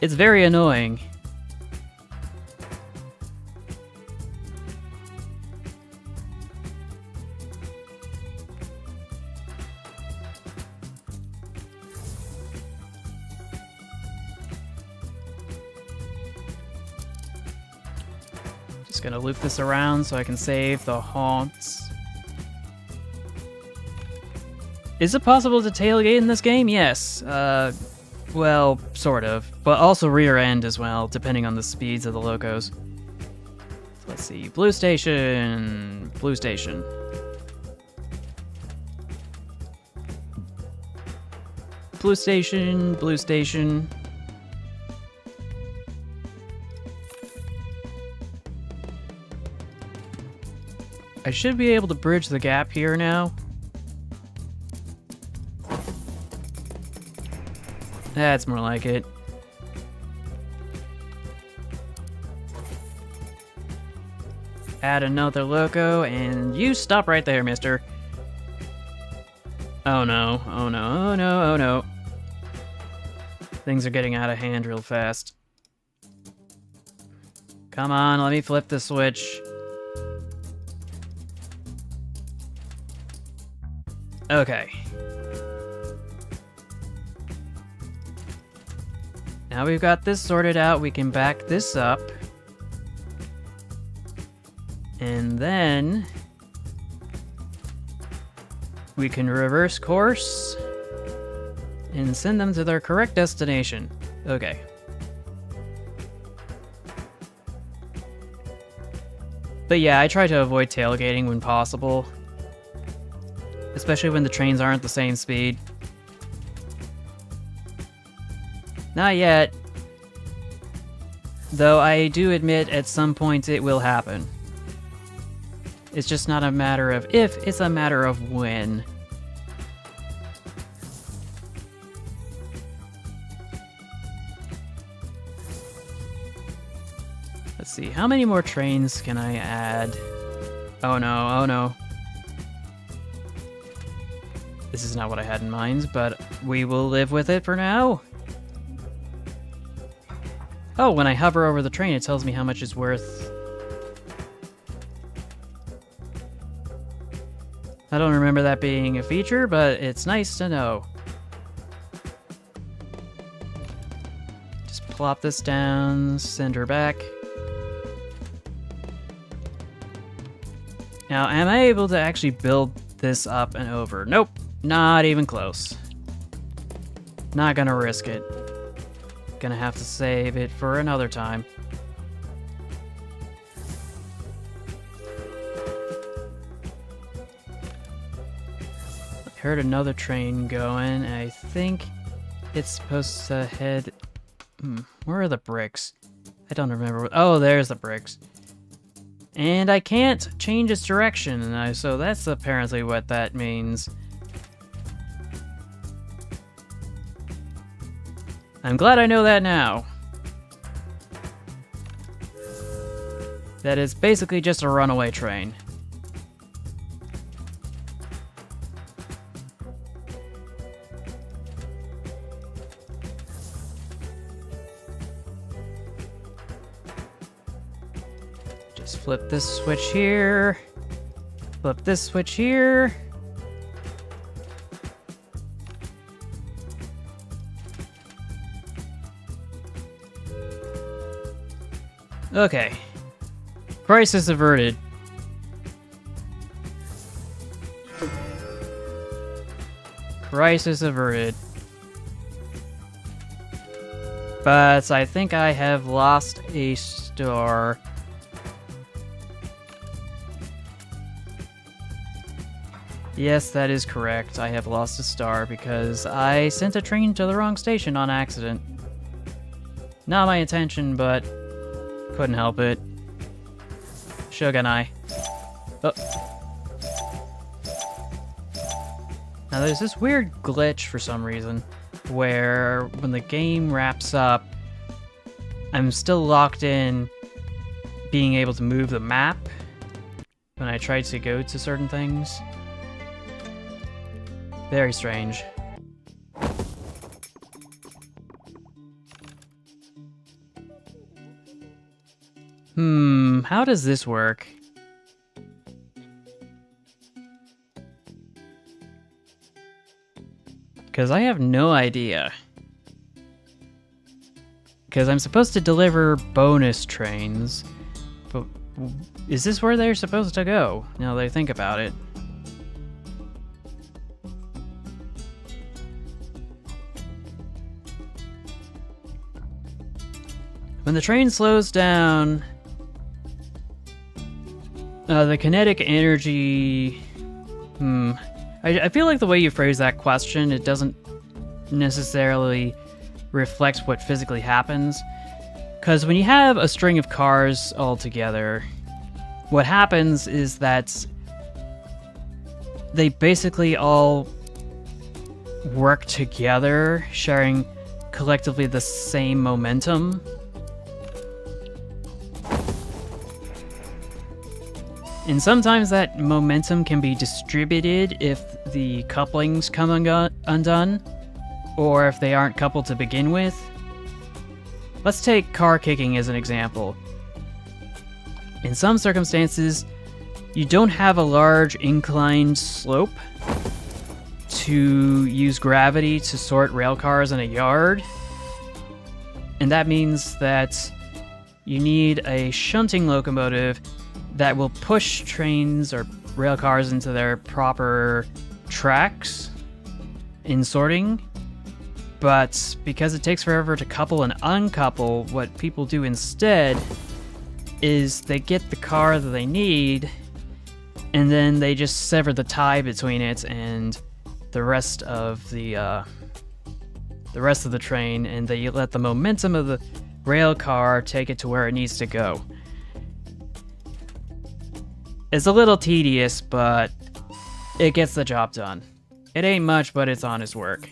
Speaker 1: It's very annoying. Just gonna loop this around so I can save the haunts. Is it possible to tailgate in this game? Yes. Well, sort of. But also rear end as well, depending on the speeds of the locos. So let's see. Blue station. Blue station. Blue station. Blue station. I should be able to bridge the gap here now. That's more like it. Add another loco, and you stop right there, mister. Oh no, oh no, oh no, oh no. Things are getting out of hand real fast. Come on, let me flip the switch. Okay. Now we've got this sorted out, we can back this up. And then we can reverse course and send them to their correct destination. Okay. But yeah, I try to avoid tailgating when possible. Especially when the trains aren't the same speed. Not yet. Though I do admit at some point it will happen. It's just not a matter of if, it's a matter of when. Let's see, how many more trains can I add? Oh no, oh no. This is not what I had in mind, but we will live with it for now. Oh, when I hover over the train, it tells me how much it's worth. I don't remember that being a feature, but it's nice to know. Just plop this down, send her back. Now, am I able to actually build this up and over? Nope, not even close. Not gonna risk it. Gonna have to save it for another time. I heard another train going, and I think it's supposed to head... where are the bricks? I don't remember. Oh, there's the bricks. And I can't change its direction, so that's apparently what that means. I'm glad I know that now. That is basically just a runaway train. Just flip this switch here. Flip this switch here. Okay. Crisis averted. Crisis averted. But I think I have lost a star. Yes, that is correct. I have lost a star because I sent a train to the wrong station on accident. Not my intention, but couldn't help it. Shogunai. Oh. Now there's this weird glitch for some reason, where when the game wraps up, I'm still locked in being able to move the map when I try to go to certain things. Very strange. How does this work? Because I have no idea. Because I'm supposed to deliver bonus trains, but is this where they're supposed to go? Now that I think about it. When the train slows down, the kinetic energy... I feel like the way you phrase that question, it doesn't necessarily reflect what physically happens. Because when you have a string of cars all together, what happens is that they basically all work together, sharing collectively the same momentum. And sometimes that momentum can be distributed if the couplings come undone, or if they aren't coupled to begin with. Let's take car kicking as an example. In some circumstances, you don't have a large inclined slope to use gravity to sort rail cars in a yard, and that means that you need a shunting locomotive that will push trains or rail cars into their proper tracks in sorting. But because it takes forever to couple and uncouple, what people do instead is they get the car that they need, and then they just sever the tie between it and the rest of the train, and they let the momentum of the rail car take it to where it needs to go. It's a little tedious, but it gets the job done. It ain't much, but it's honest work.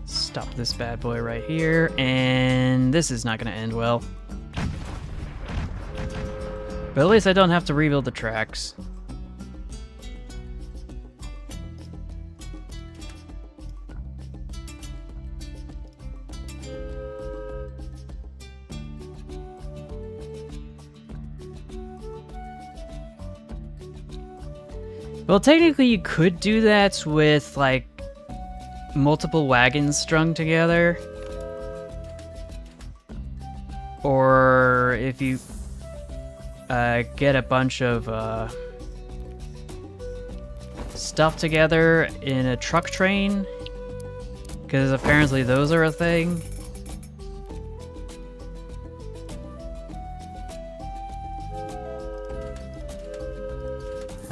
Speaker 1: Stop this bad boy right here, and this is not going to end well. But at least I don't have to rebuild the tracks. Well, technically you could do that with, like, multiple wagons strung together. Or if you get a bunch of stuff together in a truck train, because apparently those are a thing.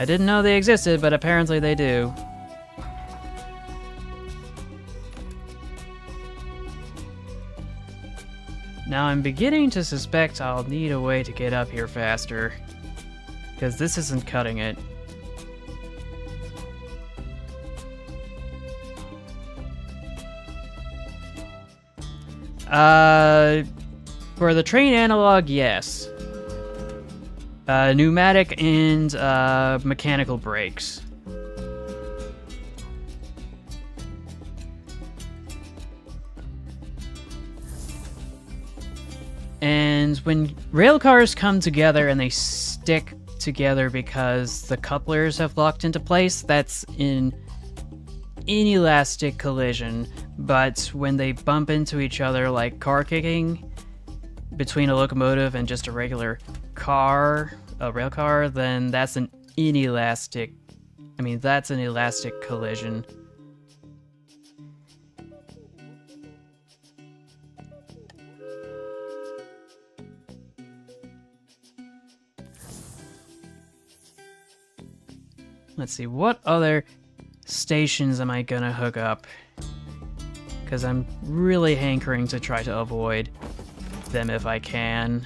Speaker 1: I didn't know they existed, but apparently they do. Now I'm beginning to suspect I'll need a way to get up here faster, because this isn't cutting it. For the train analog, yes. Pneumatic and mechanical brakes. And when rail cars come together and they stick together because the couplers have locked into place, that's an inelastic collision. But when they bump into each other like car kicking between a locomotive and just a regular car, a rail car, then that's an inelastic, that's an elastic collision. Let's see, what other stations am I gonna hook up? Because I'm really hankering to try to avoid them if I can.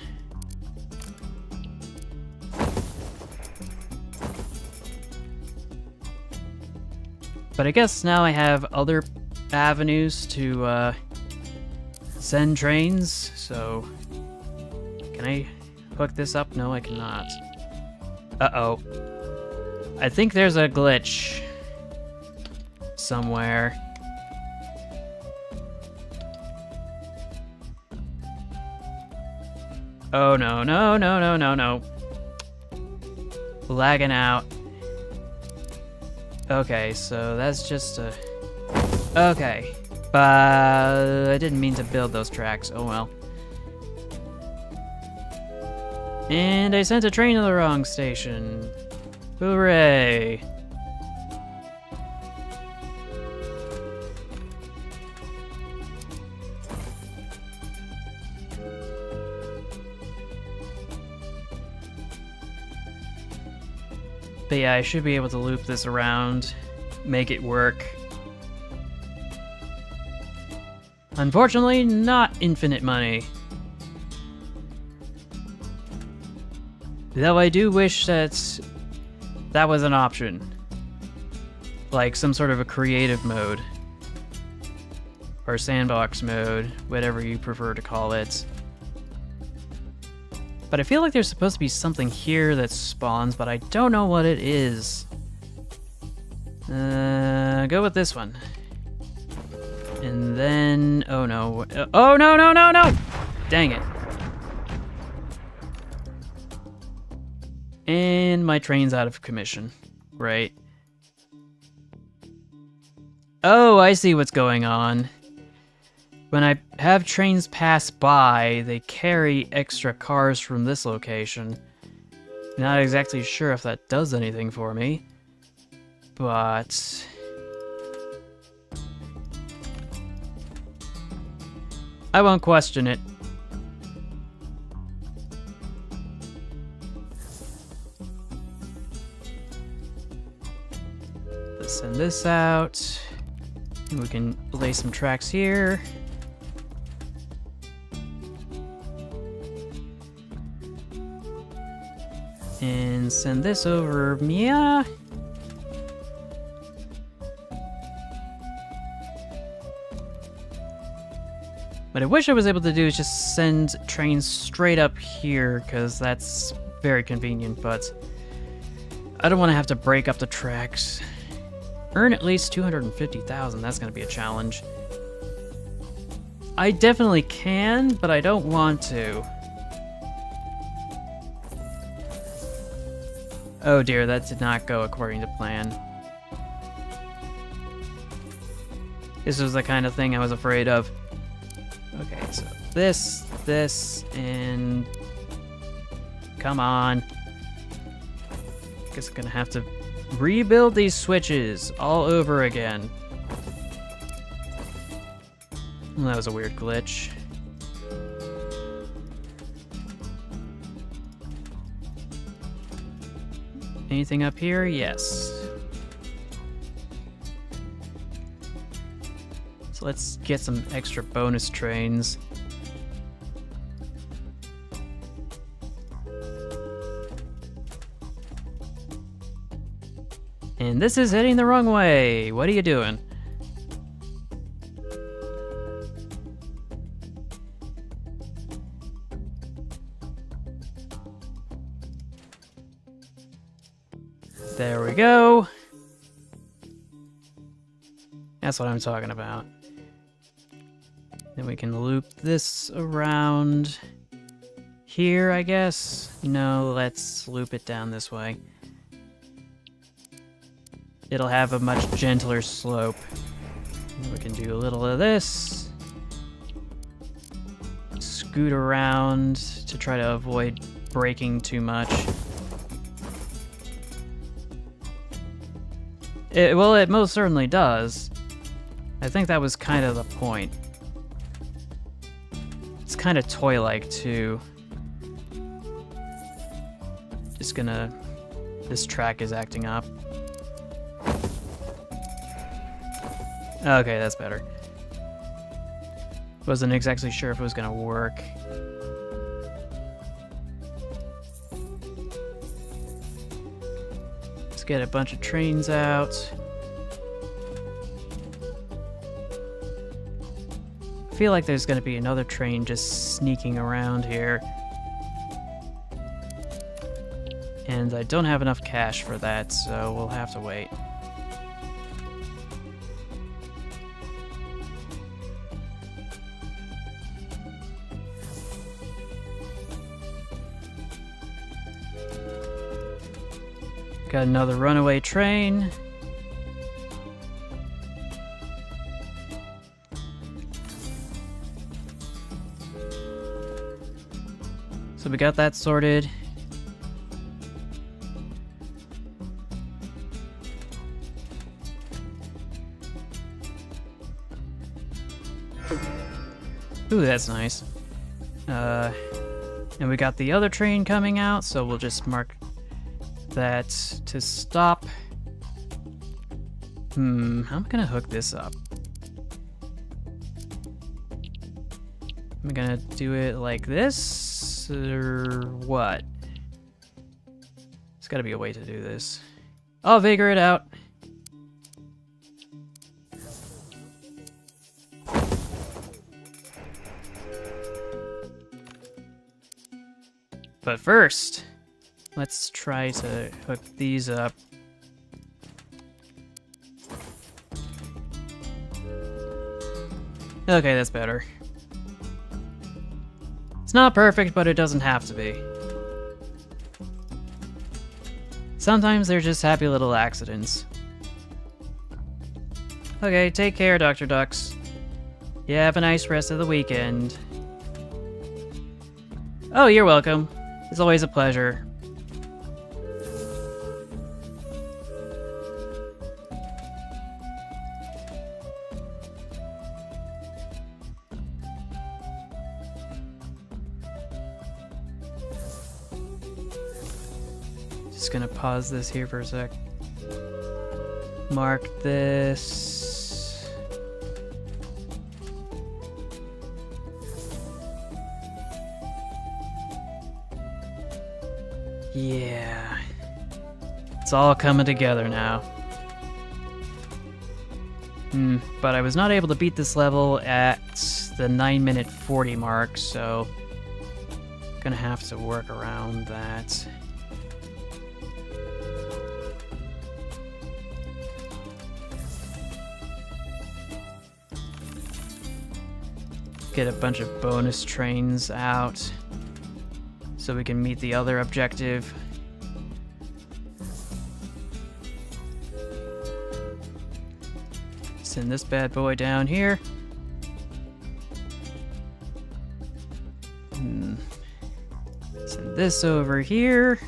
Speaker 1: But I guess now I have other avenues to send trains, so can I hook this up? No, I cannot. Uh-oh. I think there's a glitch somewhere. Oh no, no, no, no, no, no. Lagging out. Okay, so that's just a... Okay. But I didn't mean to build those tracks. Oh well. And I sent a train to the wrong station. Hooray! But yeah, I should be able to loop this around, make it work. Unfortunately, not infinite money. Though I do wish that that was an option. Like some sort of a creative mode. Or sandbox mode, whatever you prefer to call it. But I feel like there's supposed to be something here that spawns, but I don't know what it is. Go with this one. And then... oh no. Oh no, no, no, no! Dang it. And my train's out of commission. Right. Oh, I see what's going on. When I have trains pass by, they carry extra cars from this location. Not exactly sure if that does anything for me, but... I won't question it. Let's send this out. We can lay some tracks here. And send this over, yeah. What I wish I was able to do is just send trains straight up here, because that's very convenient, but I don't want to have to break up the tracks. Earn at least 250,000, that's going to be a challenge. I definitely can, but I don't want to. Oh dear, that did not go according to plan. This was the kind of thing I was afraid of. Okay, so this, and... come on. Guess I'm gonna have to rebuild these switches all over again. Well, that was a weird glitch. Anything up here? Yes. So let's get some extra bonus trains. And this is heading the wrong way. What are you doing? There we go. That's what I'm talking about. Then we can loop this around here, I guess. No, let's loop it down this way. It'll have a much gentler slope. And we can do a little of this. Scoot around to try to avoid braking too much. Well, it most certainly does. I think that was kind of the point. It's kind of toy-like, too. Just gonna... This track is acting up. Okay, that's better. Wasn't exactly sure if it was gonna work. Let's get a bunch of trains out. I feel like there's gonna be another train just sneaking around here. And I don't have enough cash for that, so we'll have to wait. Got another runaway train. So we got that sorted. Ooh, that's nice. And we got the other train coming out, so we'll just mark that to stop. How am I gonna hook this up? Am I gonna do it like this, or what? There's gotta be a way to do this. I'll figure it out. But first, let's try to hook these up. Okay, that's better. It's not perfect, but it doesn't have to be. Sometimes they're just happy little accidents. Okay, take care, Dr. Ducks. Yeah, have a nice rest of the weekend. Oh, you're welcome. It's always a pleasure. Just gonna pause this here for a sec. Mark this. Yeah. It's all coming together now. But I was not able to beat this level at the 9-minute 40 mark, so gonna have to work around that. Get a bunch of bonus trains out so we can meet the other objective. Send this bad boy down here. Send this over here.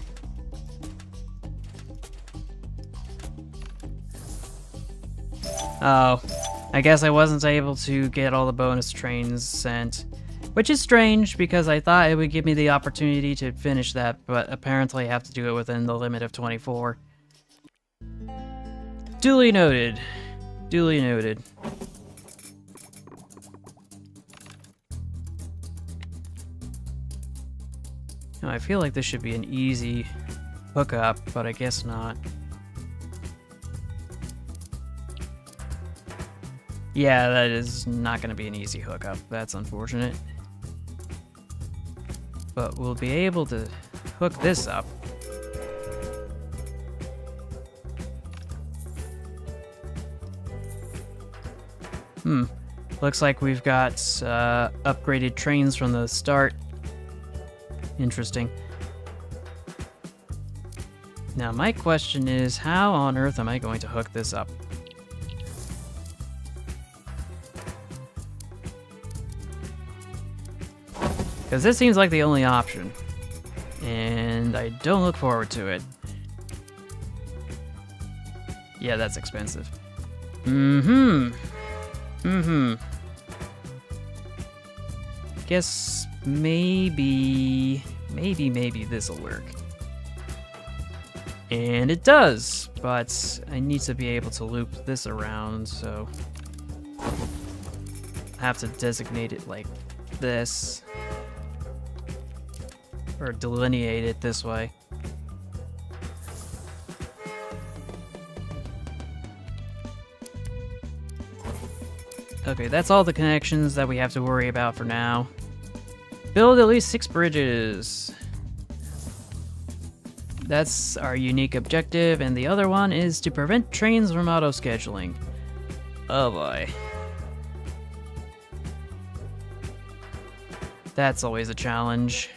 Speaker 1: Oh, I guess I wasn't able to get all the bonus trains sent. Which is strange, because I thought it would give me the opportunity to finish that, but apparently I have to do it within the limit of 24. Duly noted. Duly noted. Now, I feel like this should be an easy hookup, but I guess not. Yeah, that is not going to be an easy hookup. That's unfortunate. But we'll be able to hook this up. Looks like we've got upgraded trains from the start. Interesting. Now, my question is, how on earth am I going to hook this up? Because this seems like the only option. And I don't look forward to it. Yeah, that's expensive. Guess maybe this'll work. And it does, but I need to be able to loop this around, so I have to designate it like this. Or delineate it this way. Okay, that's all the connections that we have to worry about for now. Build at least 6 bridges. That's our unique objective, and the other one is to prevent trains from auto-scheduling. Oh boy. That's always a challenge.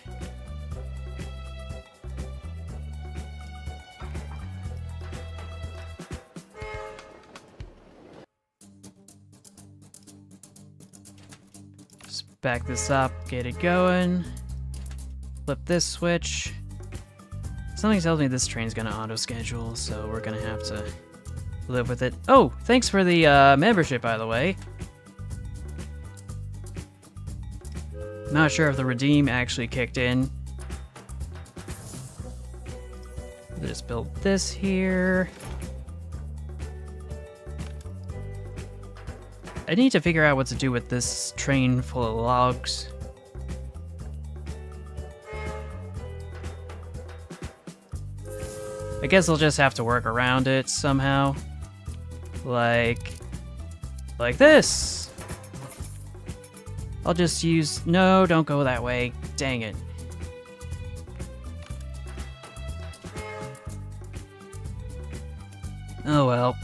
Speaker 1: Back this up, get it going. Flip this switch. Something tells me this train's gonna auto-schedule, so we're gonna have to live with it. Oh, thanks for the membership, by the way. Not sure if the redeem actually kicked in. Just build this here. I need to figure out what to do with this train full of logs. I guess I'll just have to work around it somehow. Like this. I'll just use... No, don't go that way. Dang it. Oh well.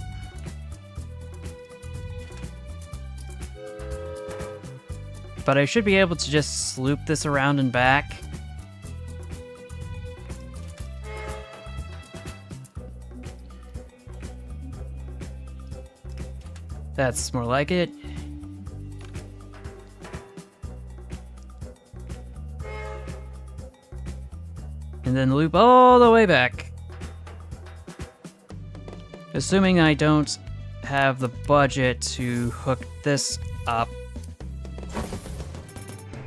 Speaker 1: But I should be able to just loop this around and back. That's more like it. And then loop all the way back. Assuming I don't have the budget to hook this up.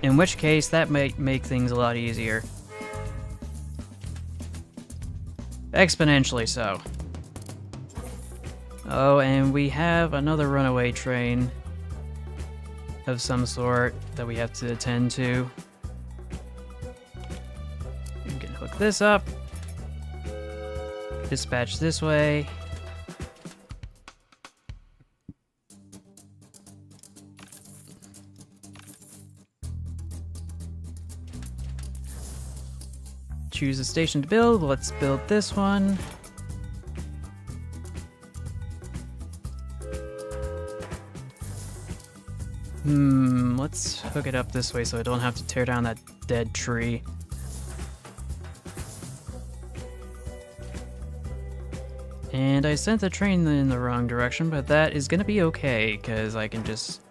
Speaker 1: In which case, that might make things a lot easier. Exponentially so. Oh, and we have another runaway train of some sort that we have to attend to. We can hook this up. Dispatch this way. Choose a station to build. Let's build this one. Let's hook it up this way so I don't have to tear down that dead tree. And I sent the train in the wrong direction, but that is gonna be okay, because I can just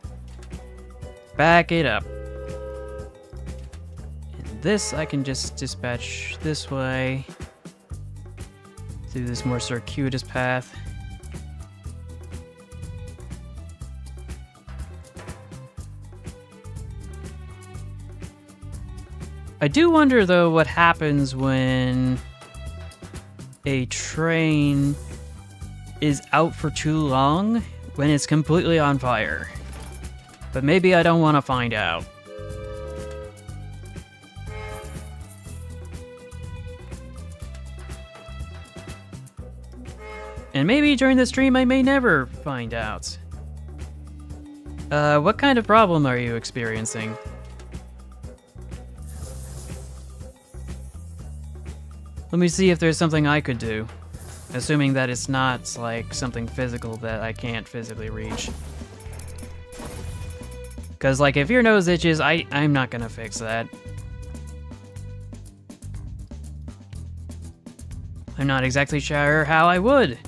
Speaker 1: back it up. And this I can just dispatch this way through this more circuitous path. I do wonder, though, what happens when a train is out for too long when it's completely on fire. But maybe I don't want to find out. And maybe during the stream I may never find out. What kind of problem are you experiencing? Let me see if there's something I could do. Assuming that it's not, like, something physical that I can't physically reach. Because, like, if your nose itches, I'm not gonna fix that. I'm not exactly sure how I would.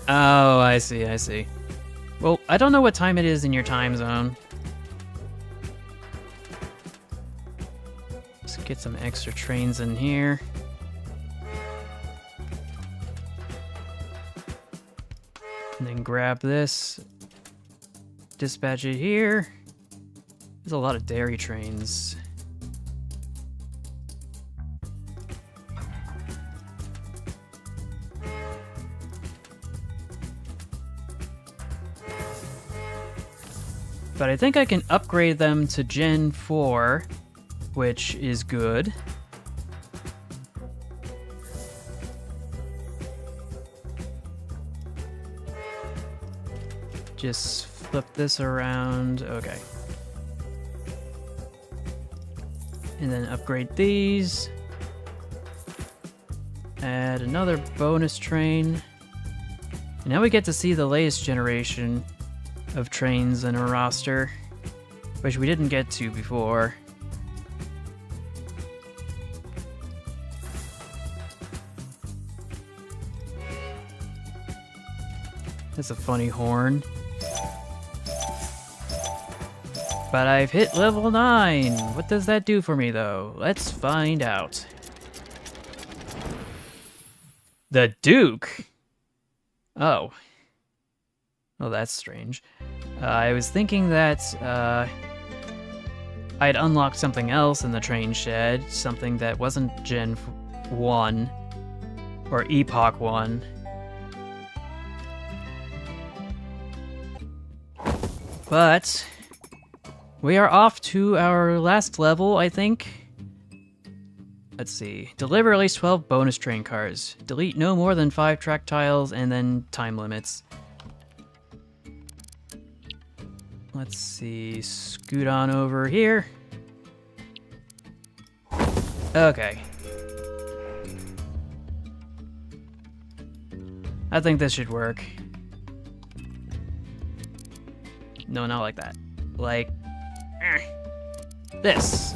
Speaker 1: Oh, I see, I see. Well, I don't know what time it is in your time zone. Let's get some extra trains in here. And then grab this. Dispatch it here. There's a lot of dairy trains. But I think I can upgrade them to Gen 4, which is good. Just flip this around. Okay. And then upgrade these. Add another bonus train. And now we get to see the latest generation of trains in a roster, which we didn't get to before. That's a funny horn. But I've hit level 9. What does that do for me, though? Let's find out. The Duke? Oh. Oh, that's strange. I was thinking that I'd unlocked something else in the train shed, something that wasn't Gen 1 or Epoch 1. But we are off to our last level, I think. Let's see. Deliver at least 12 bonus train cars. Delete no more than 5 track tiles, and then time limits. Let's see. Scoot on over here. Okay. I think this should work. No, not like that. Like... this.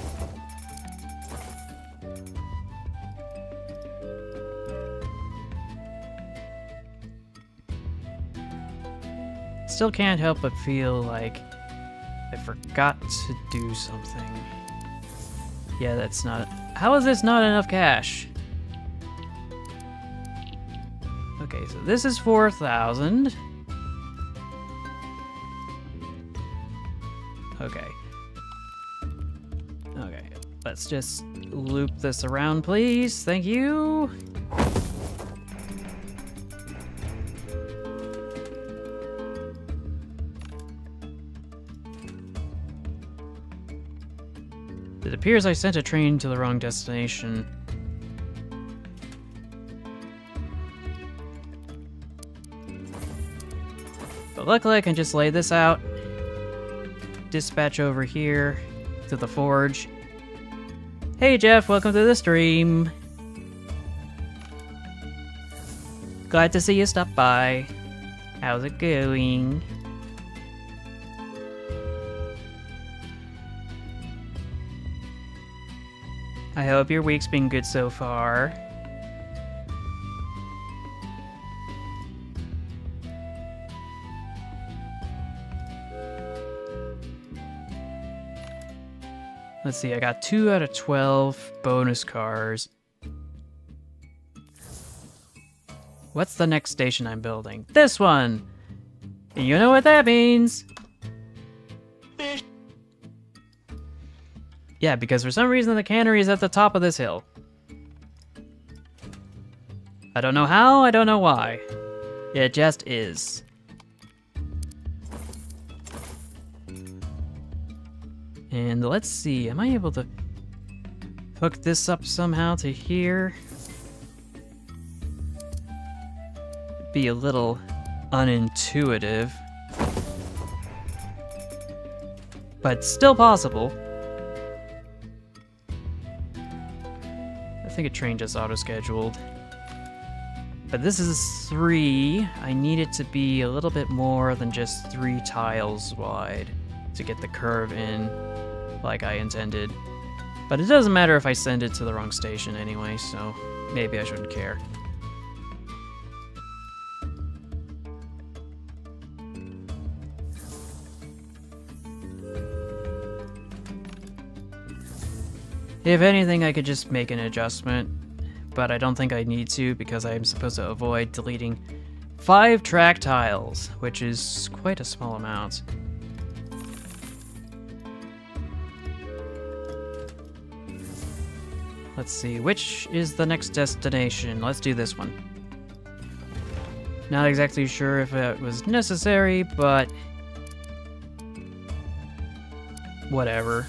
Speaker 1: Still can't help but feel like I forgot to do something. Yeah, that's not... How is this not enough cash? Okay, so this is 4,000. Okay. Okay, let's just loop this around, please. Thank you. It appears I sent a train to the wrong destination. But luckily I can just lay this out. Dispatch over here to the forge. Hey Jeff, welcome to the stream. Glad to see you stop by. How's it going? I hope your week's been good so far. Let's see, I got 2 out of 12 bonus cars. What's the next station I'm building? This one! And you know what that means! Yeah, because for some reason the cannery is at the top of this hill. I don't know how, I don't know why. It just is. And let's see, am I able to hook this up somehow to here? Be a little unintuitive, but still possible. I think a train just auto-scheduled. But this is 3. I need it to be a little bit more than just 3 tiles wide to get the curve in like I intended. But it doesn't matter if I send it to the wrong station anyway, so maybe I shouldn't care. If anything, I could just make an adjustment, but I don't think I need to because I'm supposed to avoid deleting 5 track tiles, which is quite a small amount. Let's see, which is the next destination? Let's do this one. Not exactly sure if it was necessary, but whatever.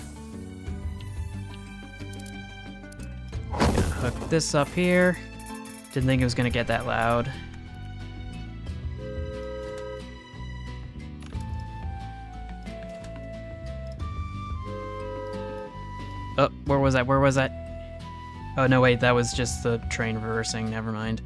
Speaker 1: Hook this up here. Didn't think it was gonna get that loud. Oh, where was that? Where was that? Oh, no, wait, that was just the train reversing. Never mind.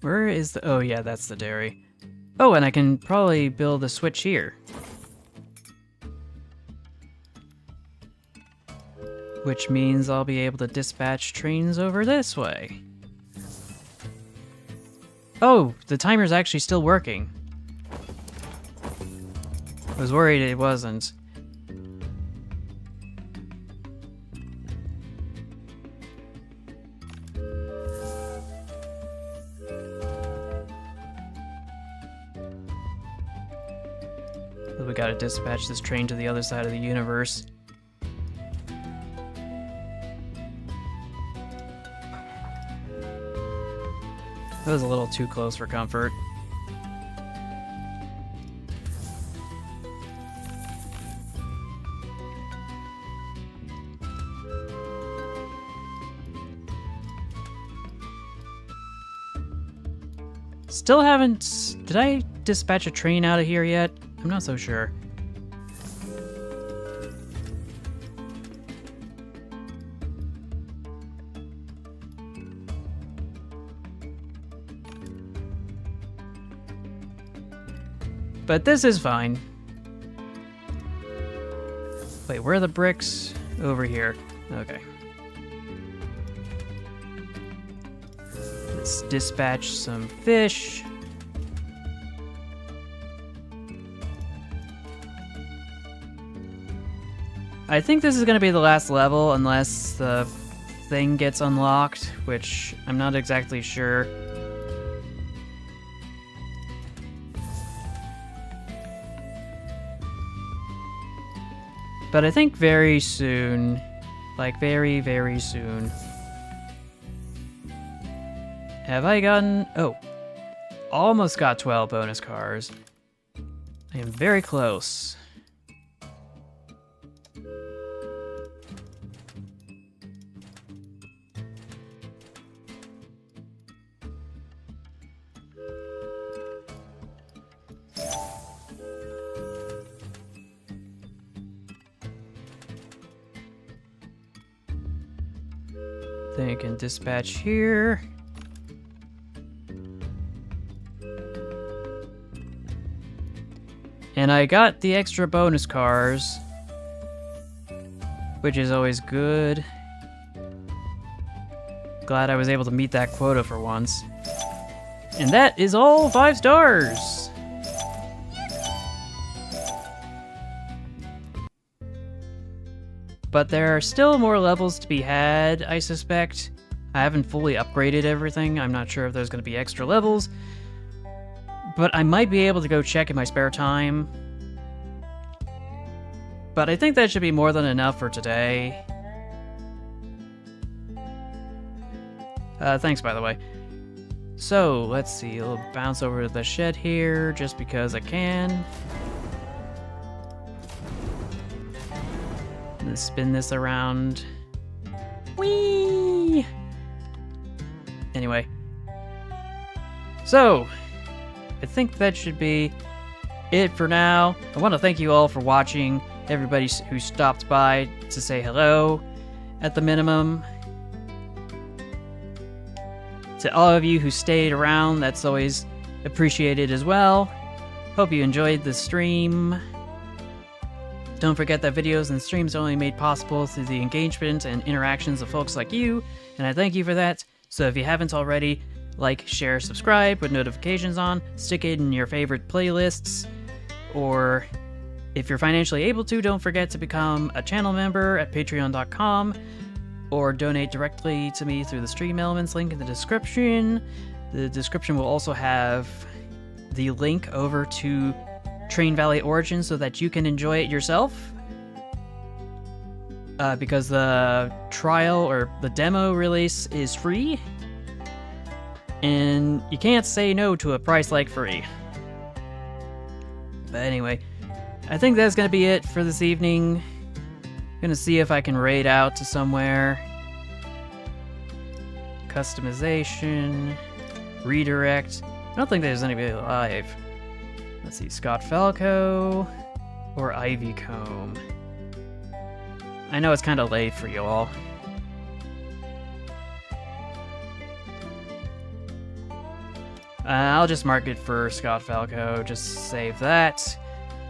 Speaker 1: Where is the... Oh, yeah, that's the dairy. Oh, and I can probably build a switch here. Which means I'll be able to dispatch trains over this way. Oh, the timer's actually still working. I was worried it wasn't. We gotta dispatch this train to the other side of the universe. That was a little too close for comfort. Still haven't... Did I dispatch a train out of here yet? I'm not so sure. But this is fine. Wait, where are the bricks? Over here. Okay. Let's dispatch some fish. I think this is going to be the last level unless the thing gets unlocked, which I'm not exactly sure. But I think very soon, like very, very soon. Have I gotten... Oh, almost got 12 bonus cars. I am very close. Then I can dispatch here. And I got the extra bonus cars, which is always good. Glad I was able to meet that quota for once. And that is all 5 stars! But there are still more levels to be had, I suspect. I haven't fully upgraded everything. I'm not sure if there's going to be extra levels, but I might be able to go check in my spare time. But I think that should be more than enough for today. Thanks, by the way. So, let's see. I'll bounce over to the shed here, just because I can. I'm gonna spin this around. Whee! Anyway. So, I think that should be it for now. I want to thank you all for watching. Everybody who stopped by to say hello, at the minimum. To all of you who stayed around, that's always appreciated as well. Hope you enjoyed the stream. Don't forget that videos and streams are only made possible through the engagement and interactions of folks like you, and I thank you for that. So if you haven't already, like, share, subscribe with notifications on, stick it in your favorite playlists, or if you're financially able to, don't forget to become a channel member at patreon.com, or donate directly to me through the stream elements link in the description. The description will also have the link over to Train Valley Origins so that you can enjoy it yourself. Because the trial or the demo release is free, and you can't say no to a price like free. But anyway, I think that's gonna be it for this evening. Gonna see if I can raid out to somewhere. Customization, redirect. I don't think there's anybody alive. Let's see, Scott Falco or Ivy Comb. I know it's kind of late for you all. I'll just mark it for Scott Falco, just save that.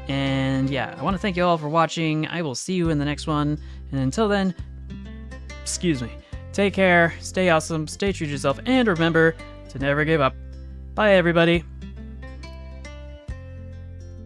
Speaker 1: And yeah, I want to thank you all for watching. I will see you in the next one. And until then, excuse me, take care, stay awesome, stay true to yourself, and remember to never give up. Bye, everybody.